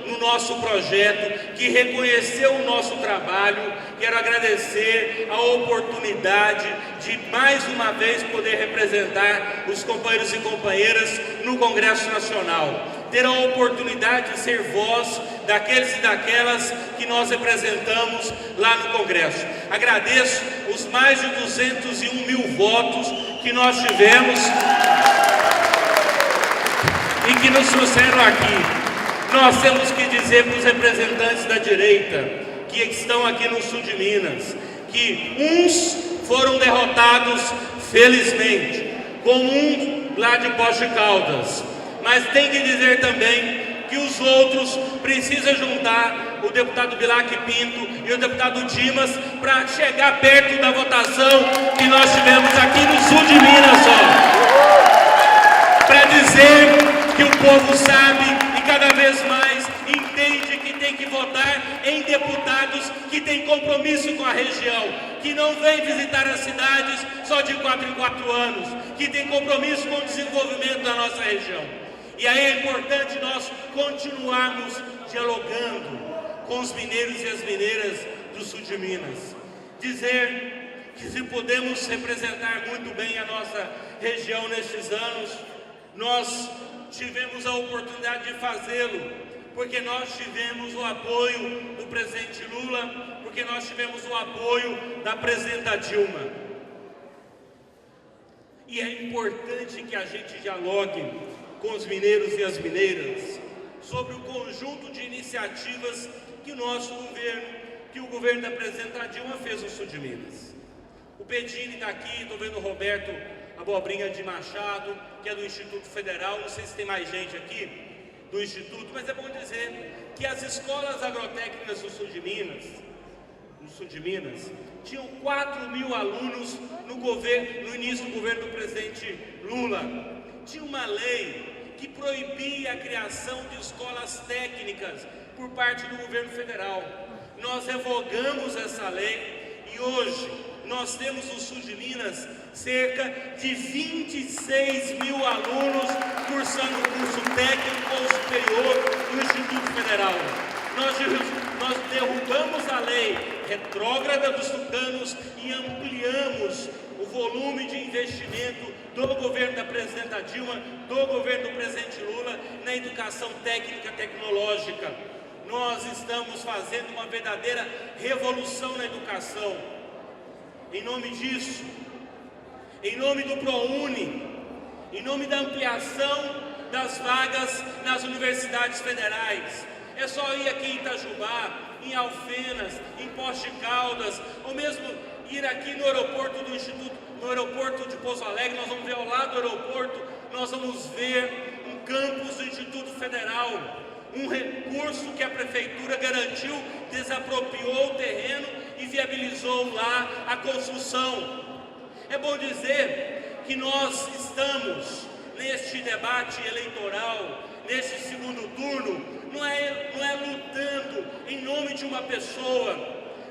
no nosso projeto, que reconheceu o nosso trabalho. Quero agradecer a oportunidade de mais uma vez poder representar os companheiros e companheiras no Congresso Nacional. Ter a oportunidade de ser voz daqueles e daquelas que nós representamos lá no Congresso. Agradeço os mais de 201 mil votos que nós tivemos e que nos trouxeram aqui. Nós temos que dizer para os representantes da direita que estão aqui no sul de Minas, que uns foram derrotados felizmente, como um lá de Poços de Caldas, mas tem que dizer também que os outros precisam juntar o deputado Bilac Pinto e o deputado Dimas para chegar perto da votação que nós tivemos aqui no sul de Minas, para dizer que o povo sabe e cada vez mais entende votar em deputados que têm compromisso com a região, que não vêm visitar as cidades só de 4 em 4 anos, que têm compromisso com o desenvolvimento da nossa região. E aí é importante nós continuarmos dialogando com os mineiros e as mineiras do sul de Minas. Dizer que se podemos representar muito bem a nossa região nestes anos, nós tivemos a oportunidade de fazê-lo, porque nós tivemos o apoio do presidente Lula, porque nós tivemos o apoio da presidenta Dilma. E é importante que a gente dialogue com os mineiros e as mineiras sobre o conjunto de iniciativas que o nosso governo, que o governo da presidenta Dilma fez no sul de Minas. O Pedini está aqui, estou vendo o Roberto Abobrinha de Machado, que é do Instituto Federal, não sei se tem mais gente aqui do Instituto, mas é bom dizer que as escolas agrotécnicas do sul de Minas, tinham 4.000 alunos no início do governo do presidente Lula. Tinha uma lei que proibia a criação de escolas técnicas por parte do governo federal. Nós revogamos essa lei e hoje nós temos no sul de Minas cerca de 26.000 alunos cursando curso técnico ou superior no Instituto Federal. Nós derrubamos a lei retrógrada dos tucanos e ampliamos o volume de investimento do governo da presidenta Dilma, do governo do presidente Lula na educação técnica tecnológica. Nós estamos fazendo uma verdadeira revolução na educação. Em nome disso, em nome do ProUni, em nome da ampliação das vagas nas universidades federais, é só ir aqui em Itajubá, em Alfenas, em Poços de Caldas, ou mesmo ir aqui no aeroporto do Instituto, no aeroporto de Pouso Alegre. Nós vamos ver ao lado do aeroporto, nós vamos ver um campus do Instituto Federal, um recurso que a prefeitura garantiu, desapropriou o terreno e viabilizou lá a construção. É bom dizer que nós estamos neste debate eleitoral, neste segundo turno, não é lutando em nome de uma pessoa,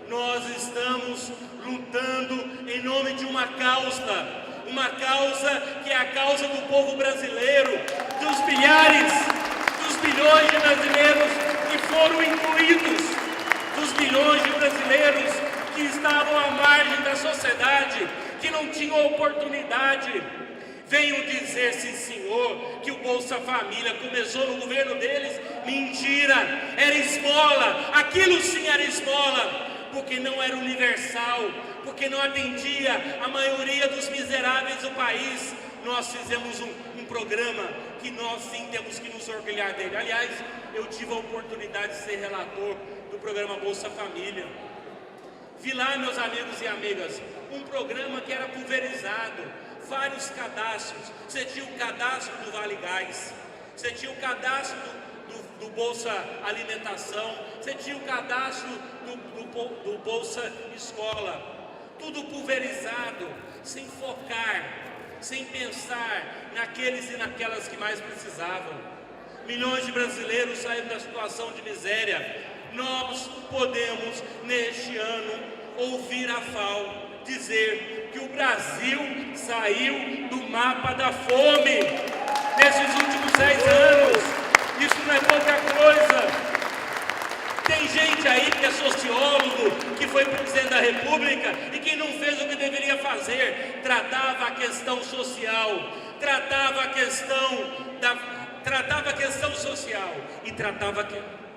nós estamos lutando em nome de uma causa que é a causa do povo brasileiro, dos milhares, dos milhões de brasileiros que foram incluídos, dos milhões de brasileiros que estavam à margem da sociedade, que não tinham oportunidade. Venho dizer, sim senhor, que o Bolsa Família começou no governo deles. Mentira, era esmola, aquilo sim era esmola, porque não era universal, porque não atendia a maioria dos miseráveis do país. Nós fizemos um programa que nós sim temos que nos orgulhar dele. Aliás, eu tive a oportunidade de ser relator do programa Bolsa Família. Vi lá, meus amigos e amigas, um programa que era pulverizado, vários cadastros. Você tinha o cadastro do Vale Gás, você tinha o cadastro do Bolsa Alimentação, você tinha o cadastro do Bolsa Escola, tudo pulverizado, sem focar, sem pensar naqueles e naquelas que mais precisavam. Milhões de brasileiros saíram da situação de miséria. Nós podemos, neste ano, ouvir a FAO dizer que o Brasil saiu do mapa da fome nesses últimos 10 anos. Isso não é pouca coisa. Tem gente aí que é sociólogo, que foi presidente da República e que não fez o que deveria fazer. Tratava a questão social, tratava a questão social e tratava a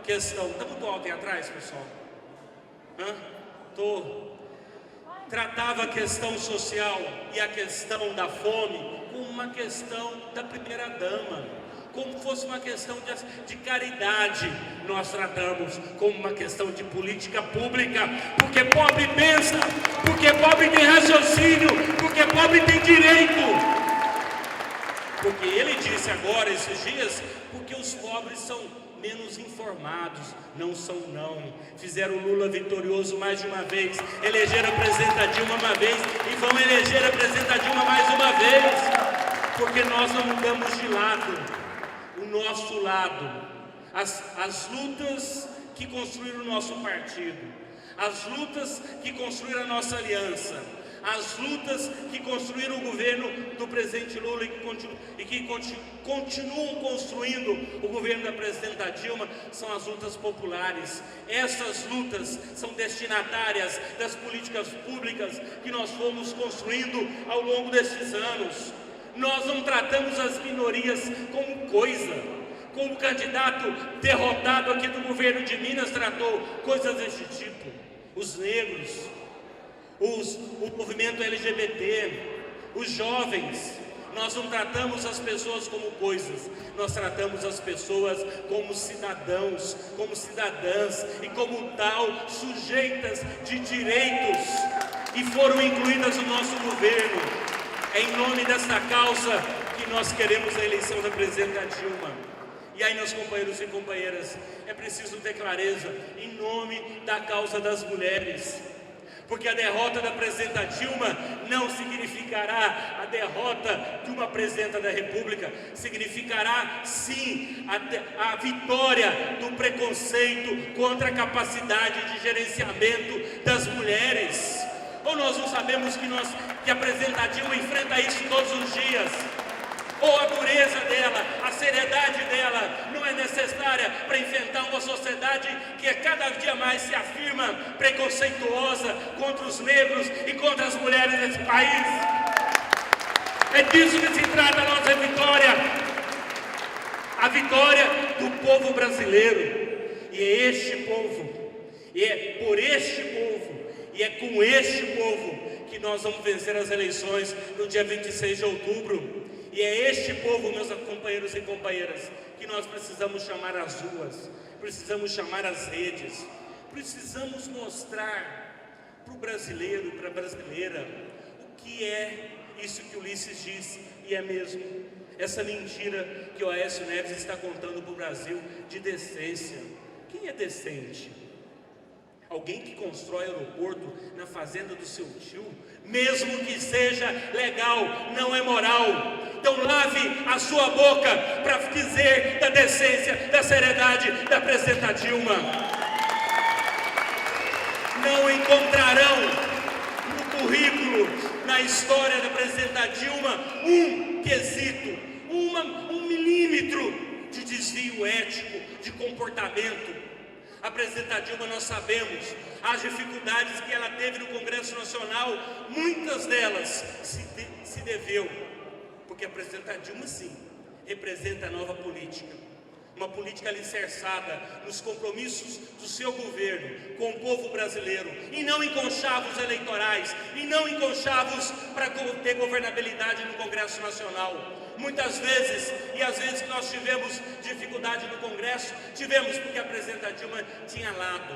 questão... Está muito alto aí atrás, pessoal? Tratava a questão social e a questão da fome como uma questão da primeira-dama, como fosse uma questão de caridade. Nós tratamos como uma questão de política pública, porque pobre pensa, porque pobre tem raciocínio, porque pobre tem direito. Porque ele disse agora, esses dias, porque os pobres são menos informados. Não são não. Fizeram o Lula vitorioso mais de uma vez, elegeram a presidenta Dilma uma vez e vão eleger a presidenta Dilma mais uma vez, porque nós não mudamos de lado. O nosso lado, as lutas que construíram o nosso partido, as lutas que construíram a nossa aliança, as lutas que construíram o governo do presidente Lula e que continuam construindo o governo da presidenta Dilma, são as lutas populares. Essas lutas são destinatárias das políticas públicas que nós fomos construindo ao longo desses anos. Nós não tratamos as minorias como coisa, como o candidato derrotado aqui do governo de Minas tratou coisas desse tipo. Os negros, o movimento LGBT, os jovens. Nós não tratamos as pessoas como coisas, nós tratamos as pessoas como cidadãos, como cidadãs e como tal, sujeitas de direitos, e foram incluídas no nosso governo. É em nome desta causa que nós queremos a eleição da presidenta Dilma. E aí, meus companheiros e companheiras, é preciso ter clareza em nome da causa das mulheres. Porque a derrota da presidenta Dilma não significará a derrota de uma presidenta da República, significará sim a vitória do preconceito contra a capacidade de gerenciamento das mulheres. Ou nós não sabemos que a presidenta Dilma enfrenta isso todos os dias? Ou a dureza dela, a seriedade dela não é necessária para enfrentar uma sociedade que cada dia mais se afirma preconceituosa contra os negros e contra as mulheres desse país? É disso que se trata a nossa vitória, a vitória do povo brasileiro. E é este povo, e é por este povo, e é com este povo que nós vamos vencer as eleições no dia 26 de outubro. E é este povo, meus companheiros e companheiras, que nós precisamos chamar às ruas, precisamos chamar às redes, precisamos mostrar para o brasileiro, para a brasileira, o que é isso que Ulisses disse, e é mesmo, essa mentira que o Aécio Neves está contando para o Brasil de decência. Quem é decente? Alguém que constrói aeroporto na fazenda do seu tio, mesmo que seja legal, não é moral. Então lave a sua boca para dizer da decência, da seriedade da presidenta Dilma. Não encontrarão no currículo, na história da presidenta Dilma, um quesito, um milímetro de desvio ético, de comportamento. A presidenta Dilma, nós sabemos as dificuldades que ela teve no Congresso Nacional, muitas delas se deveu, porque a presidenta Dilma sim, representa a nova política, uma política alicerçada nos compromissos do seu governo com o povo brasileiro, e não em conchavos eleitorais, e não em conchavos para ter governabilidade no Congresso Nacional. Muitas vezes, e às vezes que nós tivemos dificuldade no Congresso, tivemos porque a presidenta Dilma tinha lado,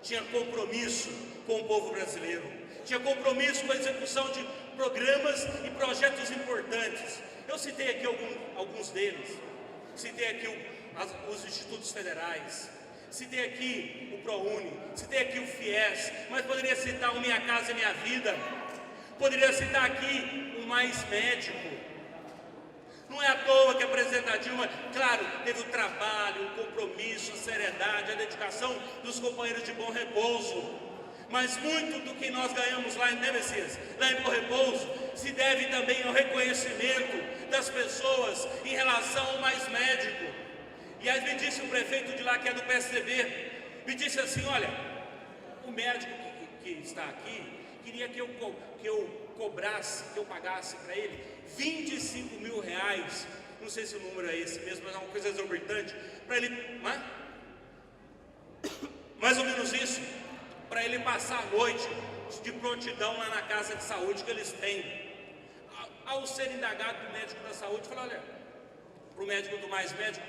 tinha compromisso com o povo brasileiro, tinha compromisso com a execução de programas e projetos importantes. Eu citei aqui alguns deles, citei aqui os institutos federais, citei aqui o ProUni, citei aqui o FIES, mas poderia citar o Minha Casa Minha Vida, poderia citar aqui o Mais Médico. Não é à toa que a presidenta Dilma, claro, teve o trabalho, o compromisso, a seriedade, a dedicação dos companheiros de Bom Repouso. Mas muito do que nós ganhamos lá em Messias, lá em Bom Repouso, se deve também ao reconhecimento das pessoas em relação ao Mais Médico. E aí me disse o prefeito de lá, que é do PSDB, me disse assim: olha, o médico que está aqui queria que eu cobrasse, que eu pagasse para ele 25 mil reais, não sei se o número é esse mesmo, mas é uma coisa exorbitante, para ele, mais ou menos isso, para ele passar a noite de prontidão lá na casa de saúde que eles têm. Ao ser indagado do médico da saúde, falou: olha, para o médico do Mais Médico,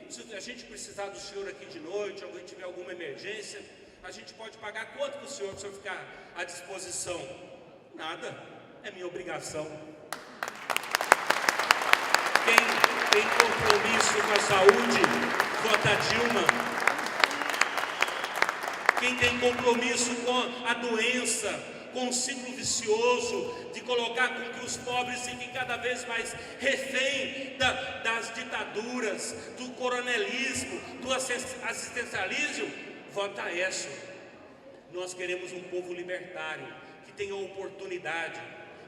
se a gente precisar do senhor aqui de noite, alguém tiver alguma emergência, a gente pode pagar quanto para o senhor ficar à disposição? Nada, é minha obrigação. Quem tem compromisso com a saúde, vota Dilma. Quem tem compromisso com a doença, com um ciclo vicioso de colocar com que os pobres fiquem cada vez mais refém das ditaduras, do coronelismo, do assistencialismo, vota Aécio. Nós queremos um povo libertário, que tenha oportunidade,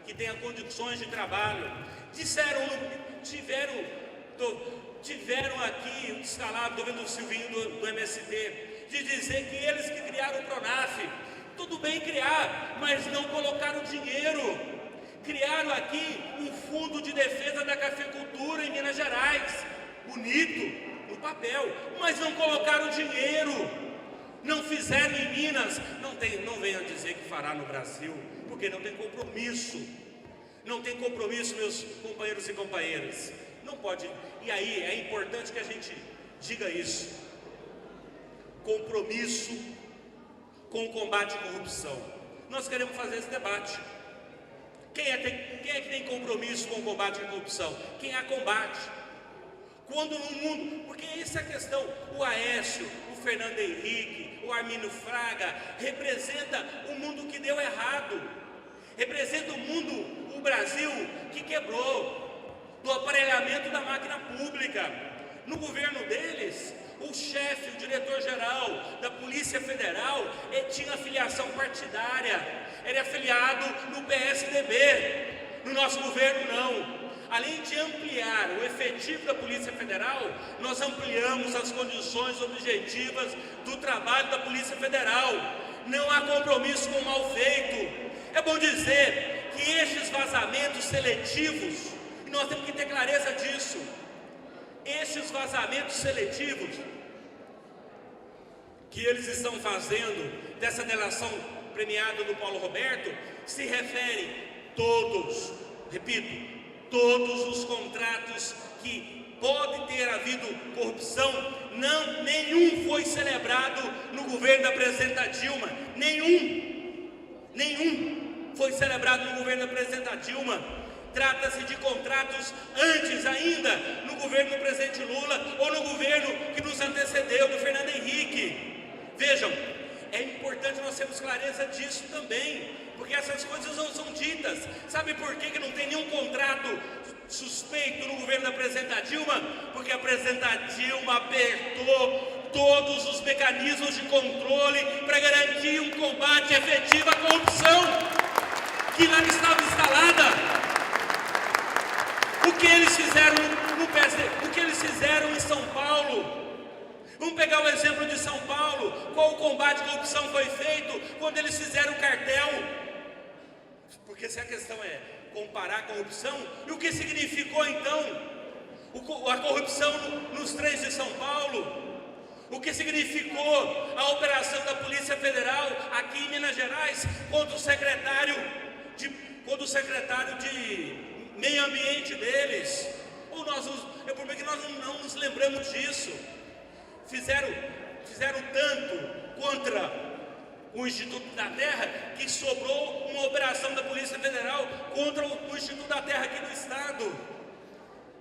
que tenha condições de trabalho. Tiveram aqui o descalabro, estou vendo o Silvinho do MST, de dizer que eles que criaram o Pronaf. Tudo bem criar, mas não colocaram dinheiro. Criaram aqui um fundo de defesa da cafeicultura em Minas Gerais, bonito no papel, mas não colocaram dinheiro. Não fizeram em Minas, não venham dizer que fará no Brasil, porque não tem compromisso. Não tem compromisso, meus companheiros e companheiras. Não pode. E aí é importante que a gente diga isso. Compromisso com o combate à corrupção. Nós queremos fazer esse debate. Quem é que tem compromisso com o combate à corrupção? Quem a combate? Quando no mundo, porque essa é a questão, o Aécio, o Fernando Henrique, o Armínio Fraga, representa o mundo que deu errado, representa o mundo, o Brasil que quebrou, do aparelhamento da máquina pública. No governo deles, o chefe, o diretor-geral da Polícia Federal, tinha filiação partidária, era afiliado no PSDB. No nosso governo não. Além de ampliar o efetivo da Polícia Federal, nós ampliamos as condições objetivas do trabalho da Polícia Federal. Não há compromisso com o mal feito. É bom dizer que estes vazamentos seletivos, e nós temos que ter clareza disso, estes vazamentos seletivos que eles estão fazendo dessa delação premiada do Paulo Roberto, se referem todos, repito, todos os contratos que pode ter havido corrupção, nenhum foi celebrado no governo da presidenta Dilma, nenhum foi celebrado no governo da presidenta Dilma. Trata-se de contratos antes ainda, no governo do presidente Lula ou no governo que nos antecedeu, do Fernando Henrique. Vejam, é importante nós termos clareza disso também, porque essas coisas não são ditas. Sabe por que não tem nenhum contrato suspeito no governo da presidenta Dilma? Porque a presidenta Dilma apertou todos os mecanismos de controle para garantir um combate efetivo à corrupção que lá estava instalada. O que eles fizeram no PSD? O que eles fizeram em São Paulo? Vamos pegar o exemplo de São Paulo. Qual o combate à corrupção foi feito quando eles fizeram o cartel? Porque se a questão é comparar a corrupção, e o que significou então a corrupção nos trens de São Paulo? O que significou a operação da Polícia Federal aqui em Minas Gerais contra o secretário de meio ambiente deles? É por que nós não nos lembramos disso? Fizeram tanto contra o Instituto da Terra que sobrou uma operação da Polícia Federal contra o Instituto da Terra aqui no estado.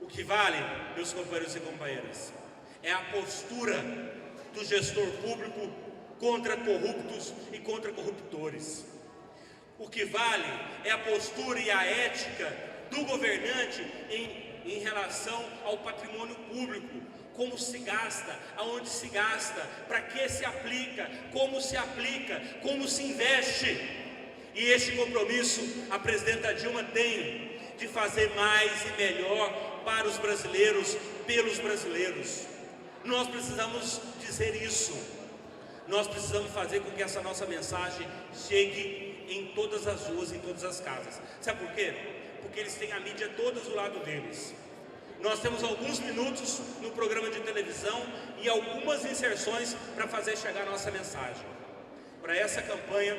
O que vale, meus companheiros e companheiras, é a postura do gestor público contra corruptos e contra corruptores. O que vale é a postura e a ética do governante em relação ao patrimônio público. Como se gasta, aonde se gasta, para que se aplica, como se investe. E este compromisso a presidenta Dilma tem de fazer mais e melhor para os brasileiros, pelos brasileiros. Nós precisamos dizer isso. Nós precisamos fazer com que essa nossa mensagem chegue em todas as ruas, em todas as casas. Sabe por quê? Porque eles têm a mídia toda do lado deles. Nós temos alguns minutos no programa de televisão e algumas inserções para fazer chegar a nossa mensagem. Para essa campanha,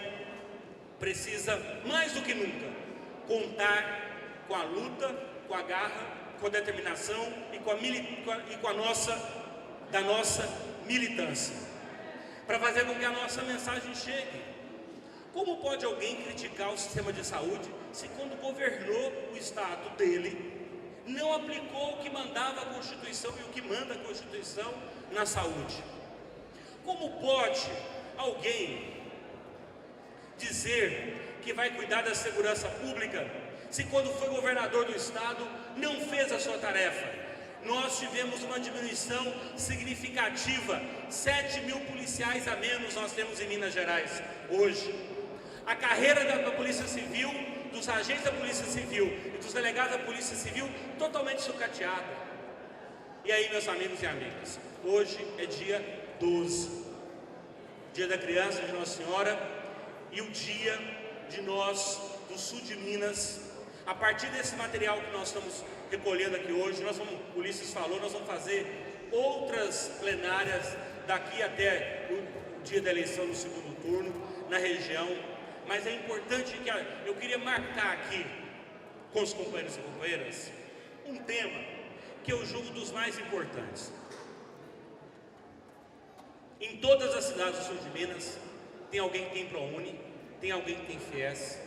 precisa, mais do que nunca, contar com a luta, com a garra, com a determinação e com a nossa militância. Para fazer com que a nossa mensagem chegue. Como pode alguém criticar o sistema de saúde se quando governou o estado dele, não aplicou o que mandava a Constituição e o que manda a Constituição na saúde? Como pode alguém dizer que vai cuidar da segurança pública, se quando foi governador do estado não fez a sua tarefa? Nós tivemos uma diminuição significativa, 7.000 policiais a menos nós temos em Minas Gerais hoje. A carreira da Polícia Civil, dos agentes da Polícia Civil e dos delegados da Polícia Civil totalmente sucateada. E aí, meus amigos e amigas, hoje é dia 12, dia da criança de Nossa Senhora e o dia de nós do sul de Minas. A partir desse material que nós estamos recolhendo aqui hoje, o Ulisses falou, nós vamos fazer outras plenárias daqui até o dia da eleição no segundo turno, na região. Mas é importante que eu queria marcar aqui com os companheiros e companheiras um tema que eu julgo dos mais importantes. Em todas as cidades do sul de Minas tem alguém que tem ProUni, tem alguém que tem FIES,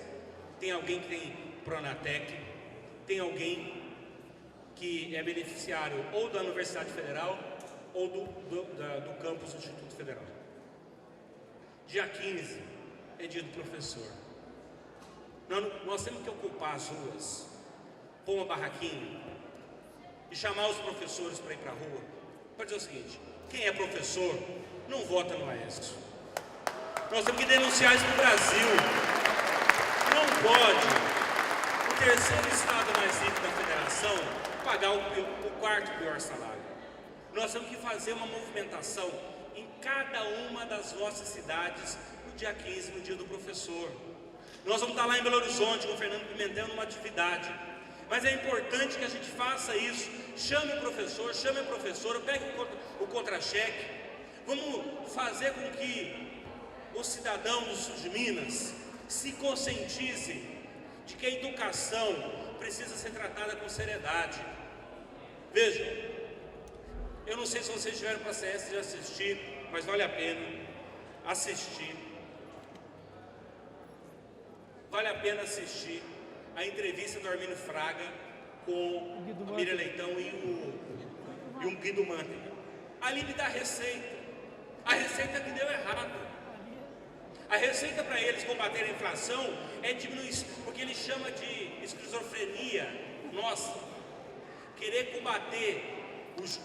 tem alguém que tem Pronatec, tem alguém que é beneficiário ou da Universidade Federal ou do campus do Instituto Federal. Dia 15 é dia do professor. Nós temos que ocupar as ruas, pôr uma barraquinha e chamar os professores para ir para a rua para dizer o seguinte: quem é professor não vota no Aécio. Nós temos que denunciar isso no Brasil. Não pode o terceiro estado mais rico da federação pagar o quarto pior salário. Nós temos que fazer uma movimentação em cada uma das nossas cidades no dia 15, no dia do professor. Nós vamos estar lá em Belo Horizonte com o Fernando Pimentel numa atividade. Mas é importante que a gente faça isso. Chame o professor, chame a professora, pegue o contra-cheque. Vamos fazer com que o cidadão do sul de Minas se conscientize de que a educação precisa ser tratada com seriedade. Vejam, eu não sei se vocês tiveram paciência de assistir, mas vale a pena assistir. Vale a pena assistir a entrevista do Armínio Fraga com a Miriam Leitão e o Guido Mantega. Ali me dá a receita que deu errado. A receita para eles combaterem a inflação é diminuir, porque ele chama de esquizofrenia nossa, querer combater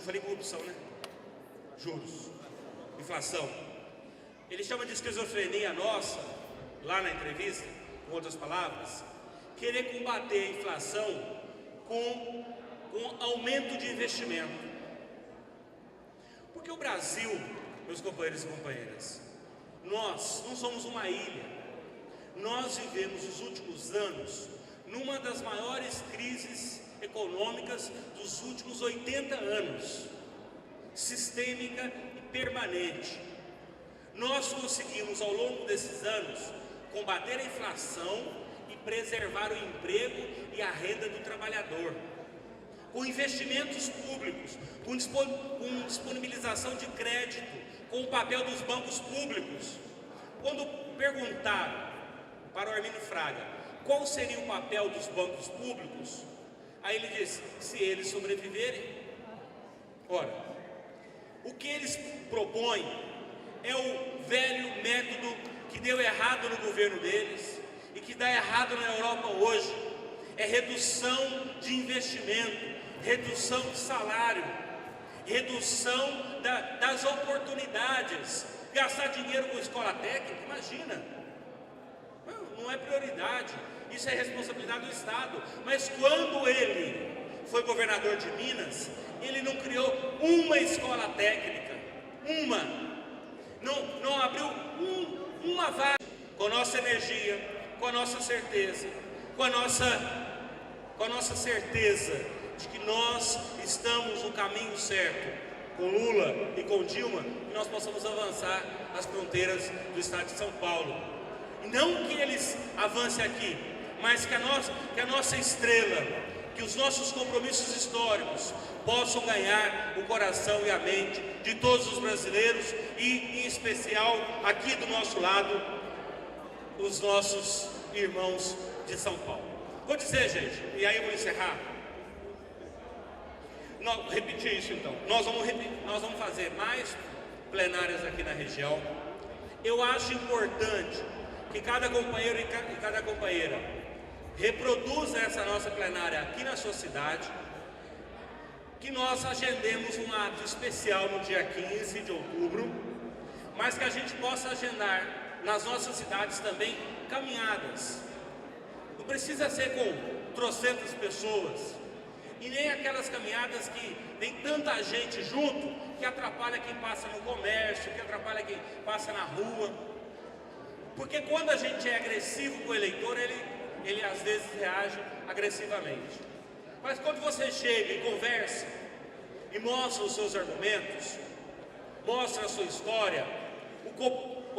falei corrupção, né? Juros, inflação. Ele chama de esquizofrenia nossa, lá na entrevista, com outras palavras, querer combater a inflação com aumento de investimento. Porque o Brasil, meus companheiros e companheiras, nós não somos uma ilha. Nós vivemos os últimos anos numa das maiores crises econômicas dos últimos 80 anos, sistêmica e permanente. Nós conseguimos ao longo desses anos combater a inflação e preservar o emprego e a renda do trabalhador, com investimentos públicos, com disponibilização de crédito, com o papel dos bancos públicos. Quando perguntaram para o Armínio Fraga qual seria o papel dos bancos públicos, aí ele disse: se eles sobreviverem. Ora, o que eles propõem é o velho método que deu errado no governo deles e que dá errado na Europa hoje. É redução de investimento, redução de salário, redução das oportunidades. Gastar dinheiro com escola técnica, imagina, não é prioridade, isso é responsabilidade do Estado. Mas quando ele foi governador de Minas, ele não criou uma escola técnica, não abriu uma vaga. Com a nossa energia, com a nossa certeza, com a nossa certeza de que nós estamos no caminho certo, com Lula e com Dilma, que nós possamos avançar nas fronteiras do estado de São Paulo. E não que eles avancem aqui, mas que a nossa estrela, que os nossos compromissos históricos possam ganhar o coração e a mente de todos os brasileiros e, em especial, aqui do nosso lado, os nossos irmãos de São Paulo. Vou dizer, gente, e aí eu vou encerrar. Repetir isso então. Nós vamos fazer mais plenárias aqui na região. Eu acho importante que cada companheiro e cada companheira reproduza essa nossa plenária aqui na sua cidade, que nós agendemos um ato especial no dia 15 de outubro, mas que a gente possa agendar nas nossas cidades também caminhadas. Não precisa ser com trocentas pessoas, e nem aquelas caminhadas que tem tanta gente junto que atrapalha quem passa no comércio, que atrapalha quem passa na rua. Porque quando a gente é agressivo com o eleitor, ele às vezes reage agressivamente. Mas quando você chega e conversa e mostra os seus argumentos, mostra a sua história,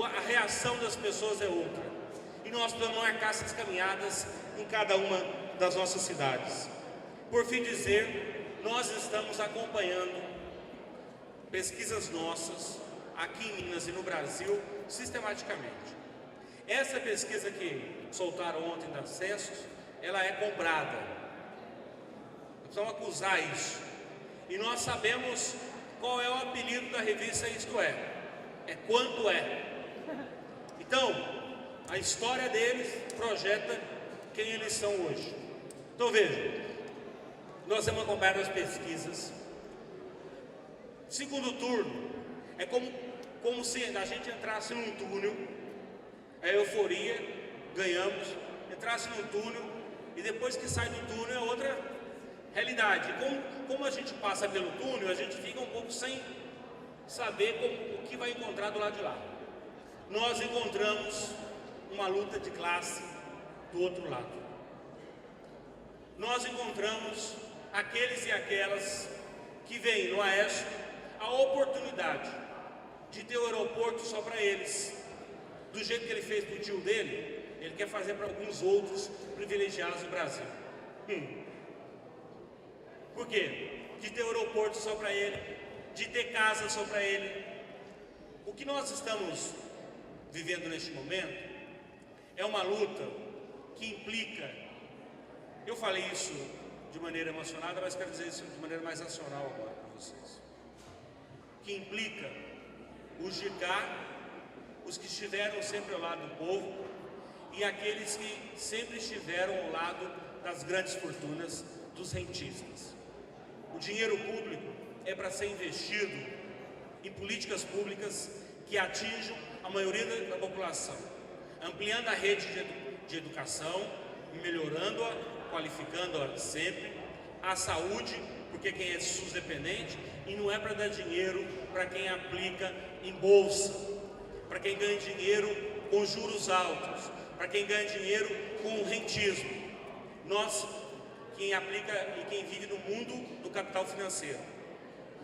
a reação das pessoas é outra. E nós vamos marcar essas caminhadas em cada uma das nossas cidades. Por fim dizer, nós estamos acompanhando pesquisas nossas aqui em Minas e no Brasil sistematicamente. Essa pesquisa que soltaram ontem da Census, ela é comprada. Nós vamos acusar isso. E nós sabemos qual é o apelido da revista Isto É. É quanto é. Então, a história deles projeta quem eles são hoje. Então vejam, nós vamos acompanhar as pesquisas. Segundo turno, é como se a gente entrasse num túnel, a euforia, ganhamos, entrasse num túnel e depois que sai do túnel é outra realidade. Como a gente passa pelo túnel, a gente fica um pouco sem saber o que vai encontrar do lado de lá. Nós encontramos uma luta de classe do outro lado. Nós encontramos aqueles e aquelas que veem no Aécio a oportunidade de ter o aeroporto só para eles. Do jeito que ele fez para o tio dele, ele quer fazer para alguns outros privilegiados do Brasil. Por quê? De ter aeroporto só para ele, de ter casa só para ele. O que nós estamos vivendo neste momento é uma luta que implica, eu falei isso de maneira emocionada, mas quero dizer isso de maneira mais racional agora para vocês, que implica os de cá, os que estiveram sempre ao lado do povo e aqueles que sempre estiveram ao lado das grandes fortunas, dos rentistas. O dinheiro público é para ser investido em políticas públicas que atinjam a maioria da população, ampliando a rede de educação, melhorando-a, qualificando-a sempre, a saúde, porque quem é SUS dependente, e não é para dar dinheiro para quem aplica em bolsa, para quem ganha dinheiro com juros altos, para quem ganha dinheiro com rentismo. Nós, quem aplica e quem vive no mundo do capital financeiro,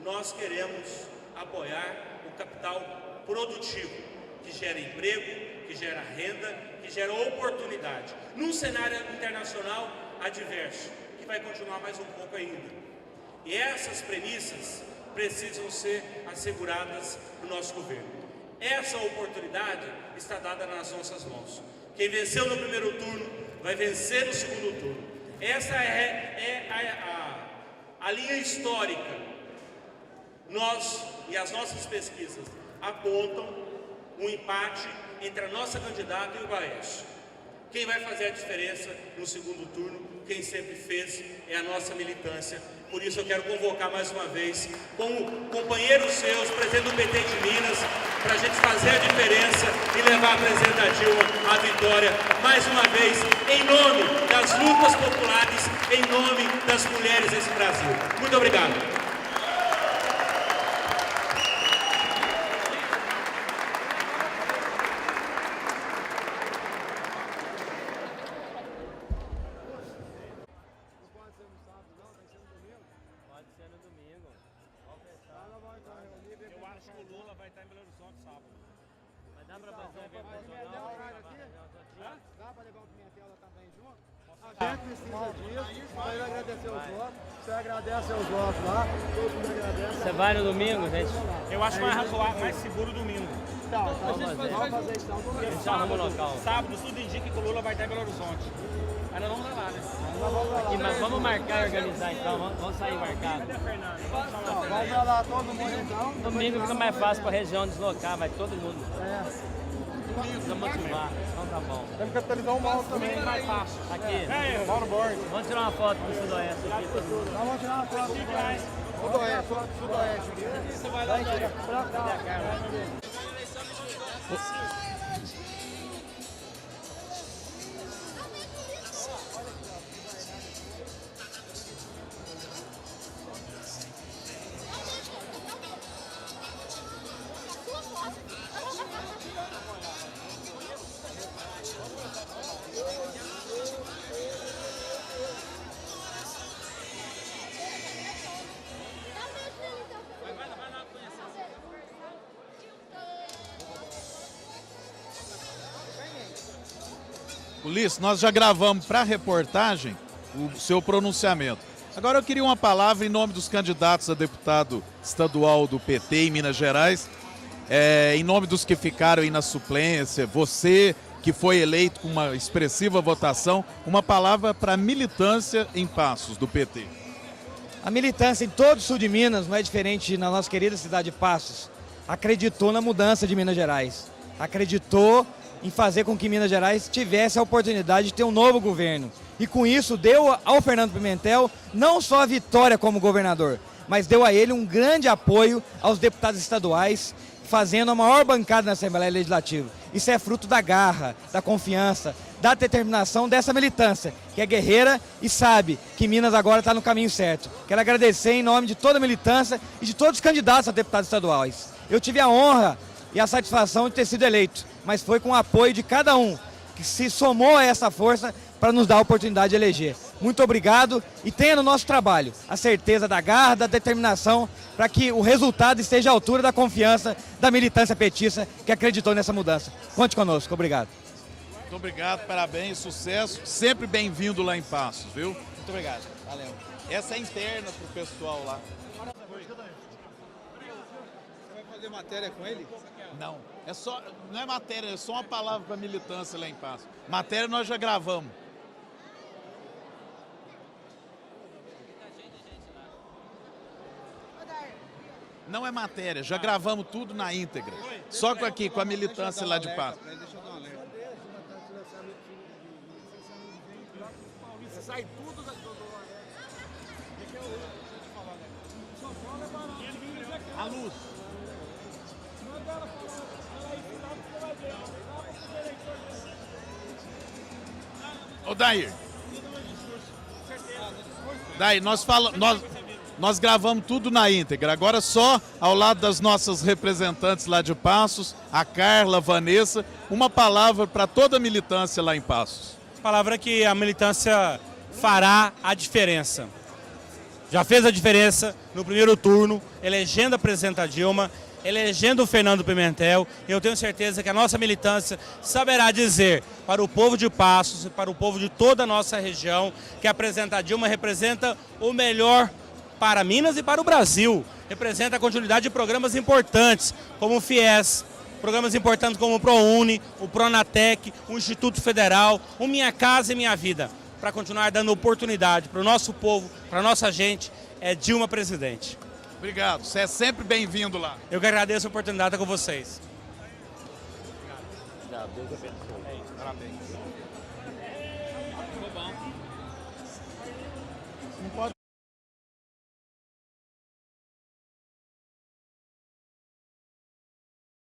nós queremos apoiar o capital produtivo, que gera emprego, que gera renda, que gera oportunidade, num cenário internacional adverso, que vai continuar mais um pouco ainda. E essas premissas precisam ser asseguradas no nosso governo. Essa oportunidade está dada nas nossas mãos. Quem venceu no primeiro turno vai vencer no segundo turno. Essa é a linha histórica. Nós e as nossas pesquisas apontam um empate entre a nossa candidata e o Baesso. Quem vai fazer a diferença no segundo turno, quem sempre fez, é a nossa militância. Por isso eu quero convocar mais uma vez, como companheiros seus, presidente do PT de Minas, para a gente fazer a diferença e levar a presidenta Dilma à vitória, mais uma vez, em nome das lutas populares, em nome das mulheres desse Brasil. Muito obrigado. A gente precisa disso, para ele agradecer os votos. Você agradece os votos lá, todo mundo agradece. Você vai no domingo, gente? Eu acho mais razoável, mais seguro domingo. Então, vamos fazer isso então domingo. A gente arruma o local. Sábado, tudo indica que o Lula vai estar em Belo Horizonte. Aí nós vamos lá, né? Aqui, mas vamos marcar e organizar então, vamos sair marcado. Cadê a Fernanda? Vamos lá todo mundo então. Domingo fica mais fácil para a região deslocar, vai todo mundo. É. Precisa motivar. Então tá bom. Temos que capitalizar o mal também. Fica mais fácil. Aqui. Mauro Borges. Vamos tirar uma foto do Sudoeste aqui. Todo mundo. Vamos tirar uma foto. Sudoeste. Você vai lá, Cadê a cara? Ulisses, nós já gravamos para a reportagem o seu pronunciamento. Agora eu queria uma palavra em nome dos candidatos a deputado estadual do PT em Minas Gerais, em nome dos que ficaram aí na suplência, você que foi eleito com uma expressiva votação, uma palavra para a militância em Passos do PT. A militância em todo o sul de Minas, não é diferente na nossa querida cidade de Passos, acreditou na mudança de Minas Gerais, acreditou em fazer com que Minas Gerais tivesse a oportunidade de ter um novo governo. E com isso deu ao Fernando Pimentel não só a vitória como governador, mas deu a ele um grande apoio aos deputados estaduais, fazendo a maior bancada na Assembleia Legislativa. Isso é fruto da garra, da confiança, da determinação dessa militância, que é guerreira e sabe que Minas agora está no caminho certo. Quero agradecer em nome de toda a militância e de todos os candidatos a deputados estaduais. Eu tive a honra e a satisfação de ter sido eleito, mas foi com o apoio de cada um que se somou a essa força para nos dar a oportunidade de eleger. Muito obrigado e tenha no nosso trabalho a certeza da garra, da determinação para que o resultado esteja à altura da confiança da militância petista que acreditou nessa mudança. Conte conosco, obrigado. Muito obrigado, parabéns, sucesso, sempre bem-vindo lá em Passos, viu? Muito obrigado, valeu. Essa é interna pro pessoal lá. Você vai fazer matéria com ele? Não, não é matéria, é só uma palavra para militância lá em Passos. Matéria nós já gravamos. Não é matéria, já gravamos tudo na íntegra. Só com a militância lá de Passos. Deixa eu dar um alerta. Sai tudo da A luz. Ô Dair, nós gravamos tudo na íntegra, agora só ao lado das nossas representantes lá de Passos, a Carla, a Vanessa, uma palavra para toda a militância lá em Passos. palavra que a militância fará a diferença. Já fez a diferença no primeiro turno, elegendo a presidenta Dilma, elegendo o Fernando Pimentel. Eu tenho certeza que a nossa militância saberá dizer para o povo de Passos e para o povo de toda a nossa região que a presidenta Dilma representa o melhor para Minas e para o Brasil. Representa a continuidade de programas importantes, como o FIES, programas importantes como o ProUni, o Pronatec, o Instituto Federal, o Minha Casa e Minha Vida, para continuar dando oportunidade para o nosso povo, para a nossa gente, é Dilma presidente. Obrigado, você é sempre bem-vindo lá. Eu que agradeço a oportunidade com vocês. Obrigado, Deus abençoe. Parabéns.